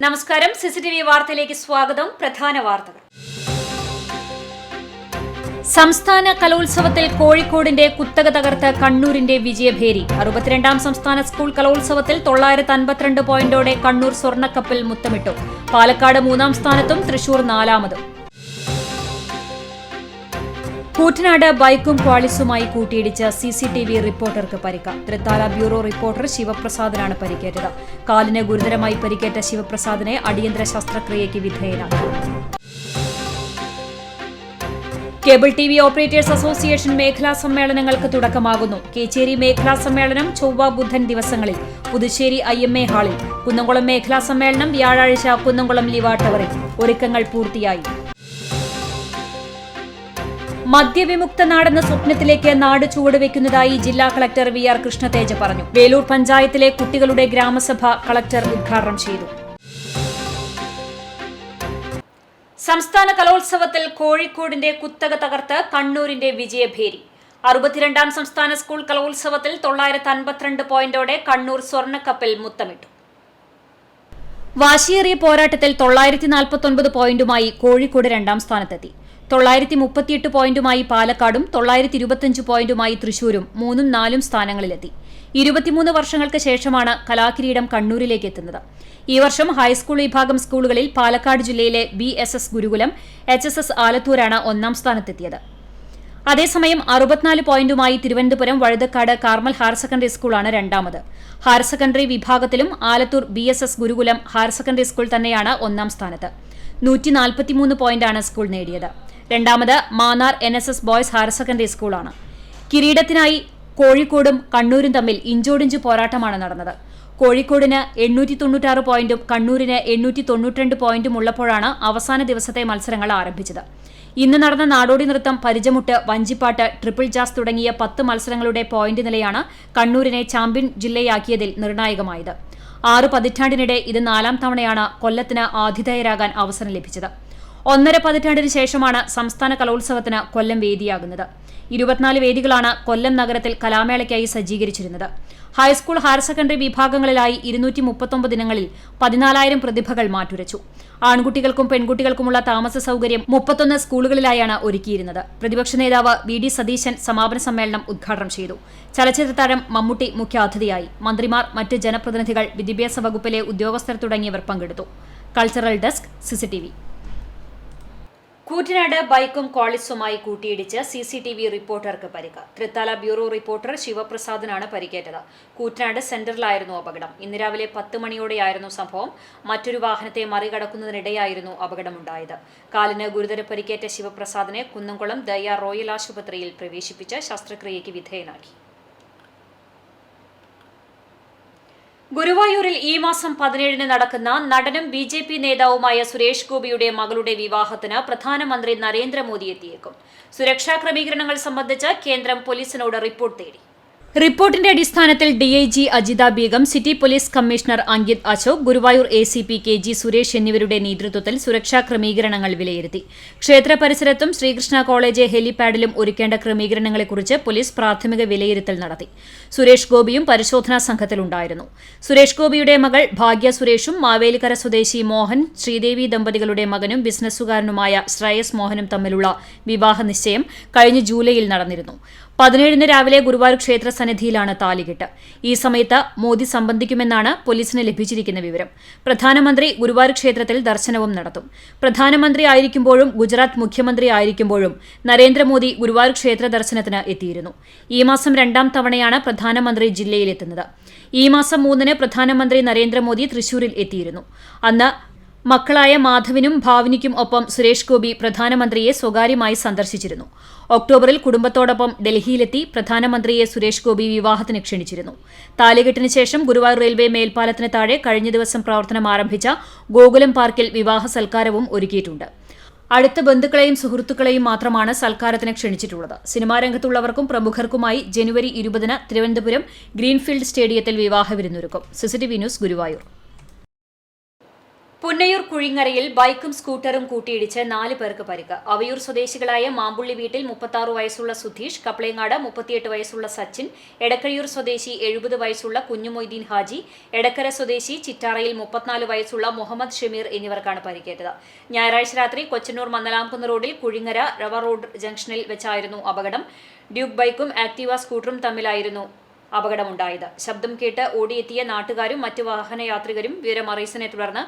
നമസ്കാരം. സിസിടിവി വാർത്തയിലേക്ക് സ്വാഗതം. പ്രധാന വാർത്തകൾ. സംസ്ഥാന കലോത്സവത്തിൽ കോഴിക്കോടിന്റെ കുത്തക തകർത്ത് കണ്ണൂരിന്റെ വിജയഭേരി. 62ാം സംസ്ഥാന സ്കൂൾ കലോത്സവത്തിൽ 952 പോയിന്റോടെ കണ്ണൂർ സ്വർണ്ണക്കപ്പിൽ മുത്തമിട്ടു. പാലക്കാട് 3ാം സ്ഥാനത്തും തൃശൂർ 4ാമതും. കൂറ്റനാട് ബൈക്കും ക്വാളിസുമായി കൂട്ടിയിടിച്ച് സിസിടിവി റിപ്പോർട്ടർക്ക് പരിക്ക്. തൃത്താല ബ്യൂറോ റിപ്പോർട്ടർ ശിവപ്രസാദിനാണ് പരിക്കേറ്റത്. കാലിന് ഗുരുതരമായി പരിക്കേറ്റ ശിവപ്രസാദിനെ അടിയന്തര ശസ്ത്രക്രിയയ്ക്ക് വിധേയനാക്കി. കേബിൾ ടിവി ഓപ്പറേറ്റേഴ്സ് അസോസിയേഷൻ മേഖലാ സമ്മേളനങ്ങൾക്ക് തുടക്കമാകുന്നു. കേച്ചേരി മേഖലാ സമ്മേളനം ചൊവ്വ ബുധൻ ദിവസങ്ങളിൽ പുതുശ്ശേരി IMA ഹാളിൽ. കുന്നംകുളം മേഖലാ സമ്മേളനം വ്യാഴാഴ്ച കുന്നംകുളം ലിവ ടവറിൽ. ഒരുക്കങ്ങൾ പൂർത്തിയായി. മദ്യവിമുക്ത നാടെന്ന സ്വപ്നത്തിലേക്ക് നാട് ചുവടുവെക്കുന്നതായി ജില്ലാ കളക്ടർ VR കൃഷ്ണതേജ പറഞ്ഞു. വേലൂർ പഞ്ചായത്തിലെ കുട്ടികളുടെ ഗ്രാമസഭ കളക്ടർ ഉദ്ഘാടനം ചെയ്തു. സംസ്ഥാന കലോത്സവത്തിൽ കോഴിക്കോടിന്റെ കുത്തക തകർത്ത് കണ്ണൂരിന്റെ വിജയഭേരി. 62ാം സംസ്ഥാന സ്കൂൾ കലോത്സവത്തിൽ 952 പോയിന്റോടെ കണ്ണൂർ സ്വർണ്ണക്കപ്പിൽ മുത്തമിട്ടു. വാശിയേറിയ പോരാട്ടത്തിൽ 949 പോയിന്റുമായി കോഴിക്കോട് 2ാം സ്ഥാനത്തെത്തി. 938 പോയിന്റുമായി പാലക്കാടും 925 പോയിന്റുമായി തൃശൂരും 3ഉം 4ഉം സ്ഥാനങ്ങളിലെത്തി. 23 വർഷങ്ങൾക്ക് ശേഷമാണ് കലാകിരീടം കണ്ണൂരിലേക്ക് എത്തുന്നത്. ഈ വർഷം ഹൈസ്കൂൾ വിഭാഗം സ്കൂളുകളിൽ പാലക്കാട് ജില്ലയിലെ BSS ഗുരുകുലം, HSS ആലത്തൂരാണ് 1ാം സ്ഥാനത്തെത്തിയത്. അതേസമയം 64 പോയിന്റുമായി Thiruvananthapuram Vazhuthacaud Carmel higher secondary സ്കൂളാണ് 2ാമത്. ഹയർ സെക്കൻഡറി വിഭാഗത്തിലും Alathur BSS Gurukulam higher secondary school തന്നെയാണ് 1ാം സ്ഥാനത്ത്. 143 പോയിന്റാണ് സ്കൂൾ നേടിയത്. 2ാമത് Mannar NSS boys higher secondary സ്കൂളാണ്. കിരീടത്തിനായി കോഴിക്കോടും കണ്ണൂരും തമ്മിൽ ഇഞ്ചോടിഞ്ച് പോരാട്ടമാണ് നടന്നത്. കോഴിക്കോടിന് 896 പോയിന്റും കണ്ണൂരിന് 892 പോയിന്റും ഉള്ളപ്പോഴാണ് അവസാന ദിവസത്തെ മത്സരങ്ങൾ ആരംഭിച്ചത്. ഇന്ന് നടന്ന നാടോടി നൃത്തം, പരിചമുട്ട്, വഞ്ചിപ്പാട്ട്, ട്രിപ്പിൾ ജാസ് തുടങ്ങിയ 10 മത്സരങ്ങളുടെ പോയിന്റ് നിലയാണ് കണ്ണൂരിനെ ചാമ്പ്യൻ ജില്ലയാക്കിയതിൽ നിർണായകമായത്. 6 പതിറ്റാണ്ടിനിടെ ഇത് 4ാം തവണയാണ് കൊല്ലത്തിന് ആതിഥേയരാകാൻ അവസരം ലഭിച്ചത്. 1.5 പതിറ്റാണ്ടിന് ശേഷമാണ് സംസ്ഥാന കലോത്സവത്തിന് കൊല്ലം വേദിയാകുന്നത്. 24 വേദികളാണ് കൊല്ലം നഗരത്തിൽ കലാമേളയ്ക്കായി സജ്ജീകരിച്ചിരുന്നത്. ഹൈസ്കൂൾ, ഹയർ സെക്കൻഡറി വിഭാഗങ്ങളിലായി 239 ദിനങ്ങളിൽ 14,000 പ്രതിഭകൾ മാറ്റുരച്ചു. ആൺകുട്ടികൾക്കും പെൺകുട്ടികൾക്കുമുള്ള താമസ സൌകര്യം 31 സ്കൂളുകളിലായാണ് ഒരുക്കിയിരുന്നത്. പ്രതിപക്ഷ നേതാവ് VD സതീശൻ സമാപന സമ്മേളനം ഉദ്ഘാടനം ചെയ്തു. ചലച്ചിത്ര താരം മമ്മൂട്ടി മുഖ്യാതിഥിയായി. മന്ത്രിമാർ, മറ്റ് ജനപ്രതിനിധികൾ, വിദ്യാഭ്യാസ വകുപ്പിലെ ഉദ്യോഗസ്ഥർ തുടങ്ങിയവർ പങ്കെടുത്തു. Cultural desk, CCTV. കൂറ്റനാട് ബൈക്കും ക്വാളിസുമായി കൂട്ടിയിടിച്ച് CCTV റിപ്പോർട്ടർക്ക് പരിക്ക്. തൃത്താല ബ്യൂറോ റിപ്പോർട്ടർ ശിവപ്രസാദിനാണ് പരിക്കേറ്റത്. കൂറ്റനാട് സെന്ററിലായിരുന്നു അപകടം. ഇന്ന് രാവിലെ 10 മണിയോടെയായിരുന്നു സംഭവം. മറ്റൊരു വാഹനത്തെ മറികടക്കുന്നതിനിടെയായിരുന്നു അപകടമുണ്ടായത്. കാലിന് ഗുരുതര പരിക്കേറ്റ ശിവപ്രസാദിനെ കുന്നംകുളം ദയ റോയൽ ആശുപത്രിയിൽ പ്രവേശിപ്പിച്ച് ശസ്ത്രക്രിയയ്ക്ക് വിധേയനാക്കി. ഗുരുവായൂരിൽ ഈ മാസം 17-ന് നടക്കുന്ന നടനും BJP നേതാവുമായ സുരേഷ് ഗോപിയുടെ മകളുടെ വിവാഹത്തിന് പ്രധാനമന്ത്രി നരേന്ദ്രമോദി എത്തിയേക്കും. സുരക്ഷാ ക്രമീകരണങ്ങൾ സംബന്ധിച്ച് കേന്ദ്രം പോലീസിനോട് റിപ്പോർട്ട് തേടി. റിപ്പോർട്ടിന്റെ അടിസ്ഥാനത്തിൽ DIG Ajitha Begum, city police commissioner Ankit Ashok, Guruvayur ACP KG Suresh എന്നിവരുടെ നേതൃത്വത്തിൽ സുരക്ഷാ ക്രമീകരണങ്ങൾ വിലയിരുത്തി. ക്ഷേത്ര പരിസരത്തും ശ്രീകൃഷ്ണ കോളേജ് ഹെലിപാഡിലും ഒരുക്കേണ്ട ക്രമീകരണങ്ങളെക്കുറിച്ച് പോലീസ് പ്രാഥമിക വിലയിരുത്തൽ നടത്തി. സുരേഷ് ഗോപിയും പരിശോധനാ സംഘത്തിലുണ്ടായിരുന്നു. സുരേഷ് ഗോപിയുടെ മകൾ ഭാഗ്യ സുരേഷും മാവേലിക്കര സ്വദേശി മോഹൻ, ശ്രീദേവി ദമ്പതികളുടെ മകനും ബിസിനസ്സുകാരനുമായ ശ്രേയസ് മോഹനും തമ്മിലുള്ള വിവാഹ നിശ്ചയം കഴിഞ്ഞ ജൂലൈയിൽ നടന്നിരുന്നു. 17-ന് രാവിലെ ഗുരുവായൂർ ക്ഷേത്ര സന്നിധിയിലാണ് താലികെട്ട്. ഈ സമയത്ത് മോദി സംബന്ധിക്കുമെന്നാണ് പോലീസിന് ലഭിച്ചിരിക്കുന്ന വിവരം. പ്രധാനമന്ത്രി ഗുരുവായൂർ ക്ഷേത്രത്തിൽ ദർശനവും നടത്തും. പ്രധാനമന്ത്രി ആയിരിക്കുമ്പോഴും ഗുജറാത്ത് മുഖ്യമന്ത്രി ആയിരിക്കുമ്പോഴും നരേന്ദ്രമോദി ഗുരുവായൂർ ക്ഷേത്ര ദർശനത്തിന് എത്തിയിരുന്നു. ഈ മാസം 2ാം തവണയാണ് പ്രധാനമന്ത്രി ജില്ലയിലെത്തുന്നത്. ഈ മാസം 3-ന് പ്രധാനമന്ത്രി നരേന്ദ്രമോദി തൃശൂരിൽ എത്തിയിരുന്നു. അന്ന് മക്കളായ മാധവിനും ഭാവനിക്കും ഒപ്പം സുരേഷ് ഗോപി പ്രധാനമന്ത്രിയെ സ്വകാര്യമായി സന്ദർശിച്ചിരുന്നു. ഒക്ടോബറിൽ കുടുംബത്തോടൊപ്പം ഡൽഹിയിലെത്തി പ്രധാനമന്ത്രിയെ സുരേഷ് ഗോപി വിവാഹത്തിന് ക്ഷണിച്ചിരുന്നു. താലികെട്ടിന് ശേഷം ഗുരുവായൂർ റെയിൽവേ മേൽപ്പാലത്തിന് താഴെ കഴിഞ്ഞ ദിവസം പ്രവർത്തനം ആരംഭിച്ച ഗോകുലം പാർക്കിൽ വിവാഹ സൽക്കാരവും ഒരുക്കിയിട്ടുണ്ട്. അടുത്ത ബന്ധുക്കളെയും സുഹൃത്തുക്കളെയും മാത്രമാണ് സൽക്കാരത്തിന് ക്ഷണിച്ചിട്ടുള്ളത്. സിനിമാ രംഗത്തുള്ളവർക്കും പ്രമുഖർക്കുമായി ജനുവരി 20-ന് തിരുവനന്തപുരം ഗ്രീൻഫീൽഡ് സ്റ്റേഡിയത്തിൽ വിവാഹ വിരുന്നൊരുക്കും. CCTV news, Guruvayur. പുന്നയൂർ കുഴിങ്ങരയിൽ ബൈക്കും സ്കൂട്ടറും കൂട്ടിയിടിച്ച് 4 പേർക്ക് പരിക്ക്. അവയൂർ സ്വദേശികളായ മാമ്പുള്ളി വീട്ടിൽ 36 വയസ്സുള്ള സുധീഷ്, കപ്ലേങ്ങാട് 38 വയസ്സുള്ള സച്ചിൻ, എടക്കഴിയൂർ സ്വദേശി 70 വയസ്സുള്ള കുഞ്ഞുമൊയ്തീൻ ഹാജി, എടക്കര സ്വദേശി ചിറ്റാറയിൽ 34 വയസ്സുള്ള മുഹമ്മദ് ഷമീർ എന്നിവർക്കാണ് പരിക്കേറ്റത്. ഞായറാഴ്ച രാത്രി കൊച്ചന്നൂർ മന്നലാംകുന്ന് റോഡിൽ കുഴിങ്ങര റവ റോഡ് ജംഗ്ഷനിൽ വെച്ചായിരുന്നു അപകടം. ഡ്യൂക്ക് ബൈക്കും ആക്ടീവ സ്കൂട്ടറും തമ്മിലായിരുന്നു അപകടമുണ്ടായത്. ശബ്ദം കേട്ട് ഓടിയെത്തിയ നാട്ടുകാരും മറ്റ് വാഹനയാത്രികരും വിവരം അറിയിച്ചതിനെ തുടർന്ന്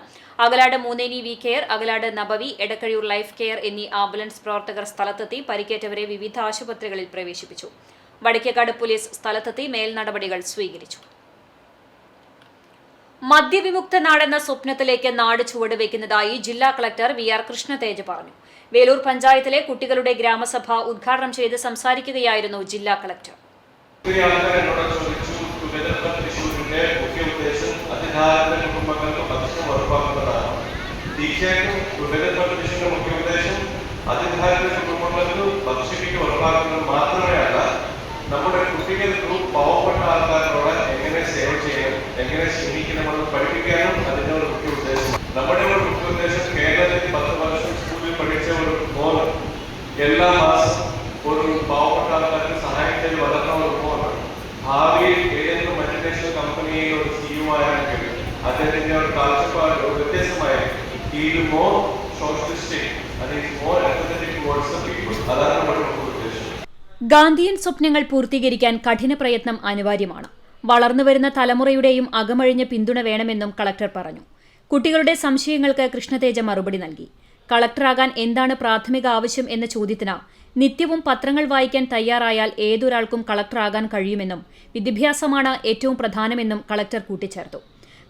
Akalad Moonneni we care, Akalad Nabavi, Edakkazhiyur life care എന്നീ ആംബുലൻസ് പ്രവർത്തകർ സ്ഥലത്തെത്തി പരിക്കേറ്റവരെ വിവിധ ആശുപത്രികളിൽ പ്രവേശിപ്പിച്ചു. വടക്കേക്കാട് പോലീസ് സ്ഥലത്തെത്തി മേൽനടപടികൾ സ്വീകരിച്ചു. മദ്യവിമുക്ത നാടെന്ന സ്വപ്നത്തിലേക്ക് നാട് ചുവടുവെക്കുന്നതായി ജില്ലാ കളക്ടർ വി.ആർ. കൃഷ്ണതേജ് പറഞ്ഞു. വേലൂർ പഞ്ചായത്തിലെ കുട്ടികളുടെ ഗ്രാമസഭ ഉദ്ഘാടനം ചെയ്ത് സംസാരിക്കുകയായിരുന്നു ജില്ലാ കളക്ടർ. തൃശ്ശൂരിന്റെ മുഖ്യ ഉദ്ദേശം അതിധാരത്തിന്റെ കുടുംബങ്ങൾക്ക് ഭക്ഷണം ഉറപ്പാക്കുന്നതാണ്. തീർച്ചയായിട്ടും തൃശ്ശൂരിന്റെ മുഖ്യ ഉദ്ദേശം അതിധാരത്തിന്റെ കുടുംബങ്ങൾക്ക് ഭക്ഷ്യക്ക് ഉറപ്പാക്കുന്നത് മാത്രമേ അല്ല, നമ്മുടെ കുട്ടികൾക്ക് പാവപ്പെട്ട ആൾക്കാരോട് എങ്ങനെ സേവ ചെയ്യണം, എങ്ങനെ ക്ഷമിക്കണമെന്ന് പഠിപ്പിക്കാനും അതിന്റെ ഒരു മുഖ്യ ഉദ്ദേശം. നമ്മുടെ ഒരു മുഖ്യ ഉദ്ദേശം കേരളത്തിൽ 10 വർഷം സ്കൂളിൽ പഠിച്ച ഒരു മോന് എല്ലാ മാസം ഒരു പാവപ്പെട്ട ആൾക്കാർക്ക് സഹായിക്കാൻ വളർന്ന ഒരു മോന് ഭാവിയിൽ ഏതെങ്കിലും മൾട്ടിനാഷണൽ കമ്പനിയിൽ ഒരു CEO ആയാലും അദ്ദേഹത്തിന്റെ ഒരു കാഴ്ചപ്പാട് വ്യത്യസ്തമായിരിക്കും. More socialistic and more empathetic towards the people. അതാണ് നമ്മുടെ ഉദ്ദേശം. ഗാന്ധിയൻ സ്വപ്നങ്ങൾ പൂർത്തീകരിക്കാൻ കഠിന പ്രയത്നം അനിവാര്യമാണ്. വളർന്നുവരുന്ന തലമുറയുടെയും അകമഴിഞ്ഞ പിന്തുണ വേണമെന്നും കളക്ടർ പറഞ്ഞു. കുട്ടികളുടെ സംശയങ്ങൾക്ക് കൃഷ്ണതേജ മറുപടി നൽകി. കളക്ടറാകാൻ എന്താണ് പ്രാഥമിക ആവശ്യം എന്ന ചോദ്യത്തിന് നിത്യവും പത്രങ്ങൾ വായിക്കാൻ തയ്യാറായാൽ ഏതൊരാൾക്കും കളക്ടറാകാൻ കഴിയുമെന്നും വിദ്യാഭ്യാസമാണ് ഏറ്റവും പ്രധാനമെന്നും കളക്ടർ കൂട്ടിച്ചേർത്തു.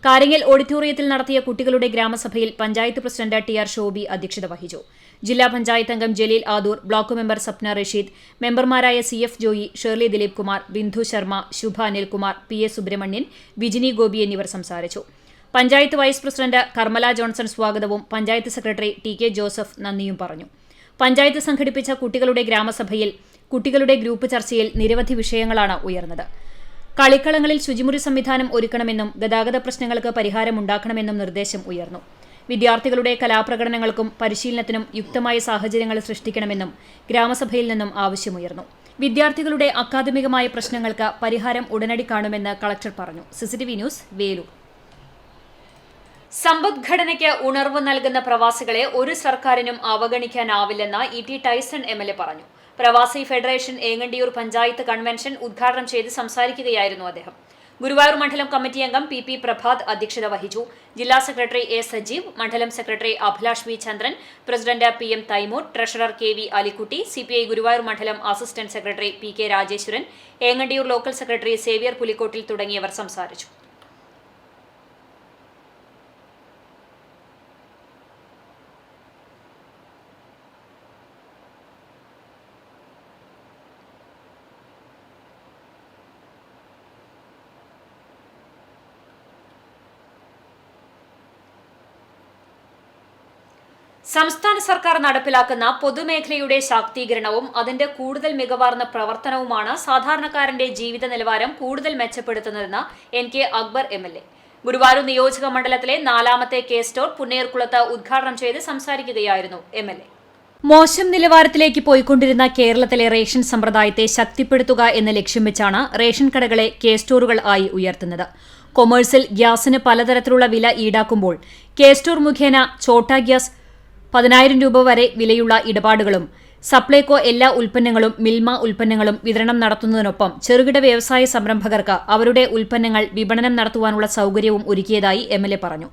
കാരങ്ങൽ ഓഡിറ്റോറിയത്തിൽ നടത്തിയ കുട്ടികളുടെ ഗ്രാമസഭയിൽ പഞ്ചായത്ത് പ്രസിഡന്റ് ടി.ആർ. ഷോബി അധ്യക്ഷത വഹിച്ചു. ജില്ലാ പഞ്ചായത്ത് അംഗം ജലീൽ ആദൂർ, ബ്ലോക്ക് മെമ്പർ സപ്ന റഷീദ്, മെമ്പർമാരായ സി.എഫ്. ജോയി, ഷേർലി ദിലീപ് കുമാർ, ബിന്ദു ശർമ്മ, ശുഭ അനിൽകുമാർ, പി.എ. സുബ്രഹ്മണ്യൻ, വിജിനി ഗോപി എന്നിവർ സംസാരിച്ചു. പഞ്ചായത്ത് വൈസ് പ്രസിഡന്റ് കർമ്മല ജോൺസൺ സ്വാഗതവും പഞ്ചായത്ത് സെക്രട്ടറി ടി.കെ. ജോസഫ് നന്ദിയും പറഞ്ഞു. പഞ്ചായത്ത് സംഘടിപ്പിച്ച കുട്ടികളുടെ ഗ്രാമസഭയിൽ കുട്ടികളുടെ ഗ്രൂപ്പ് ചർച്ചയിൽ നിരവധി വിഷയങ്ങളാണ് ഉയർന്നത്. കളിക്കളങ്ങളിൽ ശുചിമുറി സംവിധാനം ഒരുക്കണമെന്നും ഗതാഗത പ്രശ്നങ്ങൾക്ക് പരിഹാരമുണ്ടാക്കണമെന്നും നിർദ്ദേശം ഉയർന്നു. വിദ്യാർത്ഥികളുടെ കലാപ്രകടനങ്ങൾക്കും പരിശീലനത്തിനും യുക്തമായ സാഹചര്യങ്ങൾ സൃഷ്ടിക്കണമെന്നും ഗ്രാമസഭയിൽ നിന്നും ആവശ്യമുയർന്നു. വിദ്യാർത്ഥികളുടെ അക്കാദമികമായ പ്രശ്നങ്ങൾക്ക് പരിഹാരം ഉടനടി കാണുമെന്ന് കളക്ടർ പറഞ്ഞു. CCTV news, Velur. സമ്പദ്ഘടനയ്ക്ക് ഉണർവ് നൽകുന്ന പ്രവാസികളെ ഒരു സർക്കാരിനും അവഗണിക്കാനാവില്ലെന്ന് ഇ.ടി. Tyson MLA. പറഞ്ഞു. പ്രവാസി ഫെഡറേഷൻ ഏങ്ങണ്ടിയൂർ പഞ്ചായത്ത് കൺവെൻഷൻ ഉദ്ഘാടനം ചെയ്ത് സംസാരിക്കുകയായിരുന്നു അദ്ദേഹം. ഗുരുവായൂർ മണ്ഡലം കമ്മിറ്റി അംഗം പി. പ്രഭാത് അധ്യക്ഷത വഹിച്ചു. ജില്ലാ സെക്രട്ടറി എ. സജീവ്, മണ്ഡലം secretary Abhilash V. Chandran, president PM. Taimur, treasurer KV. Alikutty, CPI Guruvayur മണ്ഡലം assistant secretary PK. Rajeswaran, Engandiyur local secretary Xavier Pulikkottil തുടങ്ങിയവർ സംസാരിച്ചു. സംസ്ഥാന സർക്കാർ നടപ്പിലാക്കുന്ന പൊതുമേഖലയുടെ ശാക്തീകരണവും അതിന്റെ കൂടുതൽ മികവാർന്ന പ്രവർത്തനവുമാണ് സാധാരണക്കാരന്റെ ജീവിത നിലവാരം കൂടുതൽ മെച്ചപ്പെടുത്തുന്നതെന്ന് N.K. അക്ബർ എം.എൽ.എ. ഗുരുവായൂർ നിയോജക മണ്ഡലത്തിലെ 4ാമത്തെ കെ സ്റ്റോർ പുന്നയൂർക്കുളത്ത് ഉദ്ഘാടനം ചെയ്ത് സംസാരിക്കുകയായിരുന്നു എം.എൽ.എ. മോശം നിലവാരത്തിലേക്ക് പോയിക്കൊണ്ടിരുന്ന കേരളത്തിലെ റേഷൻ സമ്പ്രദായത്തെ ശക്തിപ്പെടുത്തുക എന്ന ലക്ഷ്യം വെച്ചാണ് റേഷൻ കടകളെ കെ സ്റ്റോറുകൾ ആയി ഉയർത്തുന്നത്. കൊമേഴ്സിൽ ഗ്യാസിന് പലതരത്തിലുള്ള വില ഈടാക്കുമ്പോൾ കെ സ്റ്റോർ മുഖേന ഛോട്ടാ ഗ്യാസ് 10,000 രൂപ വരെ വിലയുള്ള ഇടപാടുകളും സപ്ലൈകോ എല്ലാ ഉൽപ്പന്നങ്ങളും മിൽമ ഉൽപ്പന്നങ്ങളും വിതരണം നടത്തുന്നതിനൊപ്പം ചെറുകിട വ്യവസായ സംരംഭകർക്ക് അവരുടെ ഉൽപ്പന്നങ്ങൾ വിപണനം നടത്തുവാനുള്ള സൗകര്യവും ഒരുക്കിയതായി എം.എൽ.എ. പറഞ്ഞു.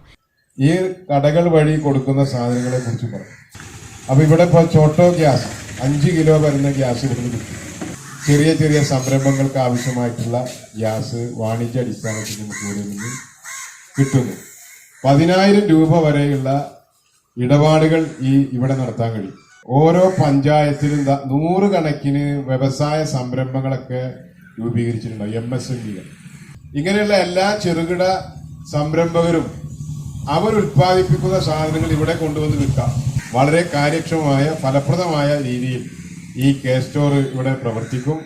ഈ കടകൾ വഴി കൊടുക്കുന്ന സാധനങ്ങളെ കുറിച്ച് പറഞ്ഞു. അപ്പൊ ഇവിടെ ഇപ്പോൾ ചോട്ടോ ഗ്യാസ് 5 കിലോ വരുന്ന ഗ്യാസ് ഇവിടുന്ന് കിട്ടും. ചെറിയ ചെറിയ സംരംഭങ്ങൾക്ക് ആവശ്യമായിട്ടുള്ള ഗ്യാസ് വാണിജ്യ അടിസ്ഥാനത്തിൽ നമുക്ക് ഇവിടെ നിന്ന് കിട്ടുന്നു. 10,000 രൂപ വരെയുള്ള ഇടപാടുകൾ ഇവിടെ നടത്താൻ കഴിയും. ഓരോ പഞ്ചായത്തിലും 100 കണക്കിന് വ്യവസായ സംരംഭങ്ങളൊക്കെ രൂപീകരിച്ചിട്ടുണ്ട്. MSME ഇങ്ങനെയുള്ള എല്ലാ ചെറുകിട സംരംഭകരും അവരുൽപ്പാദിപ്പിക്കുന്ന സാധനങ്ങൾ ഇവിടെ കൊണ്ടുവന്ന് വിൽക്കാം. വളരെ കാര്യക്ഷമമായ ഫലപ്രദമായ രീതിയിൽ ഈ കെ സ്റ്റോർ ഇവിടെ പ്രവർത്തിക്കും.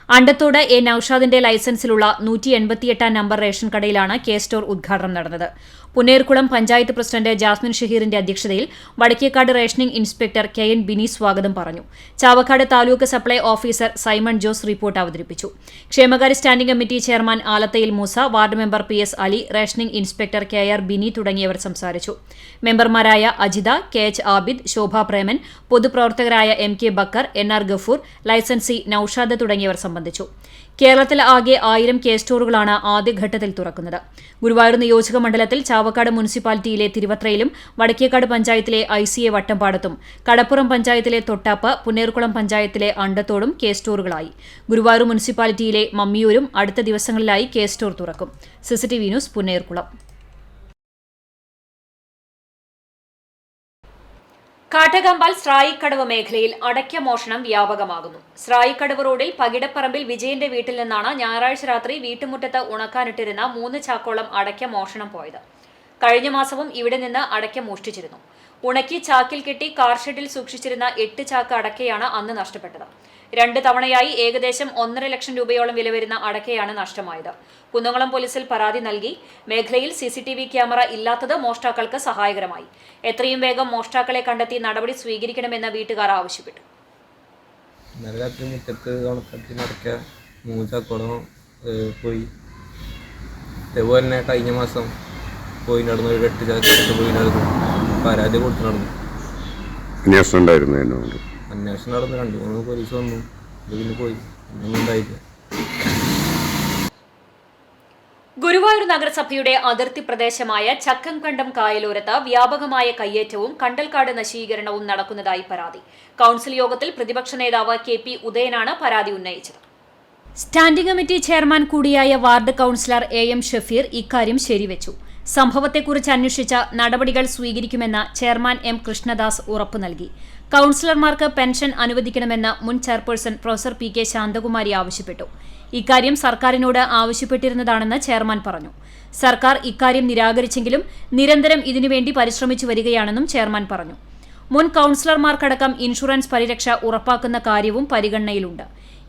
അണ്ടത്തോട് എ. നൌഷാദിന്റെ ലൈസൻസിലുള്ള 188 നമ്പർ റേഷൻ കടയിലാണ് കെ സ്റ്റോർ ഉദ്ഘാടനം നടന്നത്. പുന്നേർകുളം പഞ്ചായത്ത് പ്രസിഡന്റ് ജാസ്മിൻ ഷഹീറിന്റെ അധ്യക്ഷതയിൽ Vadakkekad rationing inspector KN Bini സ്വാഗതം പറഞ്ഞു. Chavakkad taluk supply officer Simon Jose report അവതരിപ്പിച്ചു. ക്ഷേമകാര്യ standing committee chairman Alathayil Moosa, ward member PS Ali, rationing inspector KR Bini തുടങ്ങിയവർ സംസാരിച്ചു. മെമ്പർമാരായ അജിത, KH ആബിദ്, ശോഭ പ്രേമൻ, പൊതുപ്രവർത്തകരായ MK Bakkar, NR Gafoor, licensee Naushad തുടങ്ങിയവർ സംബന്ധിച്ചു. കേരളത്തിൽ ആകെ 1000 കെ സ്റ്റോറുകളാണ് ആദ്യഘട്ടത്തിൽ തുറക്കുന്നത്. ഗുരുവായൂർ നിയോജക മണ്ഡലത്തിൽ ചാവക്കാട് മുനിസിപ്പാലിറ്റിയിലെ തിരുവത്രയിലും വടക്കേക്കാട് പഞ്ചായത്തിലെ ICA വട്ടമ്പാടത്തും കടപ്പുറം പഞ്ചായത്തിലെ തൊട്ടാപ്പ്, പുന്നേർകുളം പഞ്ചായത്തിലെ അണ്ടത്തോടും കെ സ്റ്റോറുകളായി. ഗുരുവായൂർ മുനിസിപ്പാലിറ്റിയിലെ മമ്മിയൂരും അടുത്ത ദിവസങ്ങളിലായി കെ സ്റ്റോർ തുറക്കും. CCTV news Punnayurkulam. കാട്ടകമ്പാൽ സ്രായിക്കടവ് മേഖലയിൽ അടയ്ക്ക മോഷണം വ്യാപകമാകുന്നു. സ്രായിക്കടവ് റോഡിൽ പകിടപ്പറമ്പിൽ വിജയന്റെ വീട്ടിൽ നിന്നാണ് ഞായറാഴ്ച രാത്രി വീട്ടുമുറ്റത്ത് ഉണക്കാനിട്ടിരുന്ന 3 ചാക്കോളം അടയ്ക്ക മോഷണം പോയത്. കഴിഞ്ഞ മാസവും ഇവിടെ നിന്ന് അടയ്ക്ക മോഷ്ടിച്ചിരുന്നു. ഉണക്കി ചാക്കിൽ കെട്ടി കാർ ഷെഡിൽ സൂക്ഷിച്ചിരുന്ന 8 ചാക്ക് അടയ്ക്കയാണ് അന്ന് നഷ്ടപ്പെട്ടത്. 2 തവണയായി ഏകദേശം 1.5 ലക്ഷം രൂപയോളം വില വരുന്ന അടയ്ക്കയാണ് നഷ്ടമായത്. കുന്നംകുളം പോലീസിൽ പരാതി നൽകി. മേഖലയിൽ CCTV ക്യാമറ ഇല്ലാത്തത് മോഷ്ടാക്കൾക്ക് സഹായകരമായി. എത്രയും വേഗം മോഷ്ടാക്കളെ കണ്ടെത്തി നടപടി സ്വീകരിക്കണമെന്ന് വീട്ടുകാർ ആവശ്യപ്പെട്ടു. രാത്രി മുറ്റത്ത് ഉണക്കത്തിനടക്ക 3 ചാക്കോളം പോയി. അതേപോലെ തന്നെ കഴിഞ്ഞ മാസം പോയി നടന്നു, ഒരു 8 ചാക്കോട്ട് പോയി നടന്നു. പരാതി കൊടുത്തു നടന്നു. അന്വേഷണം ഉണ്ടായിരുന്നു എന്നോട്. അന്വേഷണം നടന്നു. 2-3 പോലീസ് വന്നു. പിന്നെ പോയി, ഒന്നും ഉണ്ടായില്ല. ഗുരുവായൂർ നഗരസഭയുടെ അതിർത്തി പ്രദേശമായ ചക്കംകണ്ടം കായലോരത്ത് വ്യാപകമായ കയ്യേറ്റവും കണ്ടൽക്കാട് നശീകരണവും നടക്കുന്നതായി പരാതി. കൌൺസിൽ യോഗത്തിൽ പ്രതിപക്ഷ നേതാവ് KP ഉദയനാണ് പരാതി ഉന്നയിച്ചത്. സ്റ്റാൻഡിംഗ് കമ്മിറ്റി ചെയർമാൻ കൂടിയായ വാർഡ് കൌൺസിലർ AM ഷഫീർ ഇക്കാര്യം ശരിവെച്ചു. സംഭവത്തെക്കുറിച്ച് അന്വേഷിച്ച നടപടികൾ സ്വീകരിക്കുമെന്ന് ചെയർമാൻ M കൃഷ്ണദാസ് ഉറപ്പു നൽകി. കൌൺസിലർമാർക്ക് പെൻഷൻ അനുവദിക്കണമെന്ന് മുൻ ചെയർപേഴ്സൺ പ്രൊഫസർ PK ശാന്തകുമാരി ആവശ്യപ്പെട്ടു. ഇക്കാര്യം സർക്കാരിനോട് ആവശ്യപ്പെട്ടിരുന്നതാണെന്ന് ചെയർമാൻ പറഞ്ഞു. സർക്കാർ ഇക്കാര്യം നിരാകരിച്ചെങ്കിലും നിരന്തരം ഇതിനുവേണ്ടി പരിശ്രമിച്ചു വരികയാണെന്നും ചെയർമാൻ പറഞ്ഞു. മുൻ കൌൺസിലർമാർക്കടക്കം ഇൻഷുറൻസ് പരിരക്ഷ ഉറപ്പാക്കുന്ന കാര്യവും പരിഗണനയിലുണ്ട്.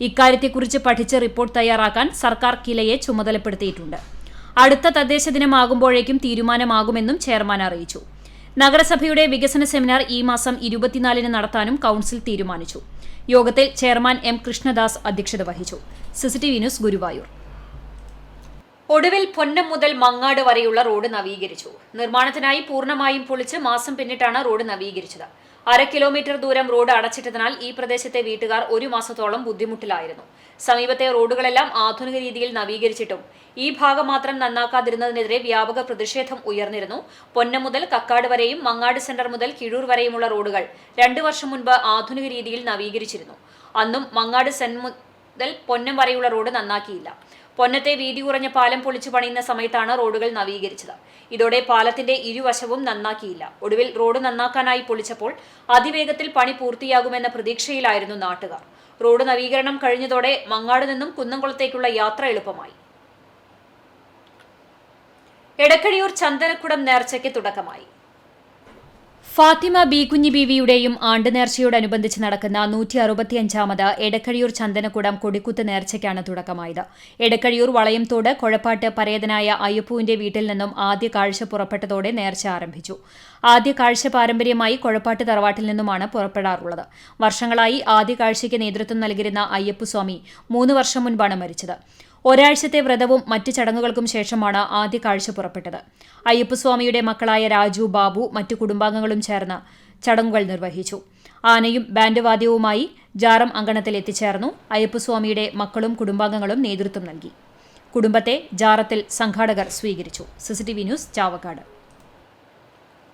ഇക്കാര്യത്തെക്കുറിച്ച് പഠിച്ച് റിപ്പോർട്ട് തയ്യാറാക്കാൻ സർക്കാർ കിലയെ ചുമതലപ്പെടുത്തിയിട്ടുണ്ട്. അടുത്ത തദ്ദേശ ദിനമാകുമ്പോഴേക്കും തീരുമാനമാകുമെന്നും ചെയർമാൻ അറിയിച്ചു. നഗരസഭയുടെ വികസന സെമിനാർ ഈ മാസം 24-ന് നടത്താനും കൌൺസിൽ തീരുമാനിച്ചു. യോഗത്തിൽ ചെയർമാൻ M കൃഷ്ണദാസ് അധ്യക്ഷത വഹിച്ചു. CCTV news Guruvayur. ഒടുവിൽ പൊന്നം മുതൽ മങ്ങാട് വരെയുള്ള റോഡ് നവീകരിച്ചു. നിർമ്മാണത്തിനായി പൂർണ്ണമായും പൊളിച്ച് മാസം പിന്നിട്ടാണ് റോഡ് നവീകരിച്ചത്. 1/2 കിലോമീറ്റർ ദൂരം റോഡ് അടച്ചിട്ടതിനാൽ ഈ പ്രദേശത്തെ വീട്ടുകാർ 1 മാസത്തോളം ബുദ്ധിമുട്ടിലായിരുന്നു. സമീപത്തെ റോഡുകളെല്ലാം ആധുനിക രീതിയിൽ നവീകരിച്ചിട്ടും ഈ ഭാഗം മാത്രം നന്നാക്കാതിരുന്നതിനെതിരെ വ്യാപക പ്രതിഷേധം ഉയർന്നിരുന്നു. പൊന്നം മുതൽ കക്കാട് വരെയും മങ്ങാട് സെന്റർ മുതൽ കിഴൂർ വരെയുമുള്ള റോഡുകൾ 2 വർഷം മുൻപ് ആധുനിക രീതിയിൽ നവീകരിച്ചിരുന്നു. അന്നും മങ്ങാട് സെന്റ് മുതൽ പൊന്നം വരെയുള്ള റോഡ് നന്നാക്കിയില്ല. പൊന്നത്തെ വീതി കുറഞ്ഞ പാലം പൊളിച്ചു പണിയുന്ന സമയത്താണ് റോഡുകൾ നവീകരിച്ചത്. ഇതോടെ പാലത്തിന്റെ ഇരുവശവും നന്നാക്കിയില്ല. ഒടുവിൽ റോഡ് നന്നാക്കാനായി പൊളിച്ചപ്പോൾ അതിവേഗത്തിൽ പണി പൂർത്തിയാകുമെന്ന പ്രതീക്ഷയിലായിരുന്നു നാട്ടുകാർ. റോഡ് നവീകരണം കഴിഞ്ഞതോടെ മങ്ങാട് നിന്നും കുന്നംകുളത്തേക്കുള്ള യാത്ര എളുപ്പമായി. എടക്കഴിയൂർ ചന്ദനക്കുടം നേർച്ചയ്ക്ക് തുടക്കമായി. ഫാത്തിമ ബി കുഞ്ഞി ബീവിയുടെയും ആണ്ടുനേർച്ചയോടനുബന്ധിച്ച് നടക്കുന്ന 165ാമത് എടക്കഴിയൂർ ചന്ദനക്കുടം കൊടിക്കുത്ത് നേർച്ചയ്ക്കാണ് തുടക്കമായത്. എടക്കഴിയൂർ വളയംതോട് കൊഴപ്പാട്ട് പരേതനായ അയ്യപ്പുവിന്റെ വീട്ടിൽ നിന്നും ആദ്യ കാഴ്ച പുറപ്പെട്ടതോടെ നേർച്ച ആരംഭിച്ചു. ആദ്യ കാഴ്ച പാരമ്പര്യമായി കൊഴപ്പാട്ട് തറവാട്ടിൽ നിന്നുമാണ് പുറപ്പെടാറുള്ളത്. വർഷങ്ങളായി ആദ്യ കാഴ്ചയ്ക്ക് നേതൃത്വം നൽകിയിരുന്ന അയ്യപ്പുസ്വാമി 3 വർഷം മുൻപാണ് മരിച്ചത്. ഒരാഴ്ചത്തെ വ്രതവും മറ്റ് ചടങ്ങുകൾക്കും ശേഷമാണ് ആദ്യ കാഴ്ച പുറപ്പെട്ടത്. അയ്യപ്പസ്വാമിയുടെ മക്കളായ രാജു, ബാബു, മറ്റു കുടുംബാംഗങ്ങളും ചേർന്ന് ചടങ്ങുകൾ നിർവഹിച്ചു. ആനയും ബാൻഡ് വാദ്യവുമായി ജാറം അങ്കണത്തിൽ എത്തിച്ചേർന്നു. അയ്യപ്പസ്വാമിയുടെ മക്കളും കുടുംബാംഗങ്ങളും നേതൃത്വം നൽകി. കുടുംബത്തെ ജാറത്തിൽ സംഘാടകർ സ്വീകരിച്ചു. CCTV news Chavakkad.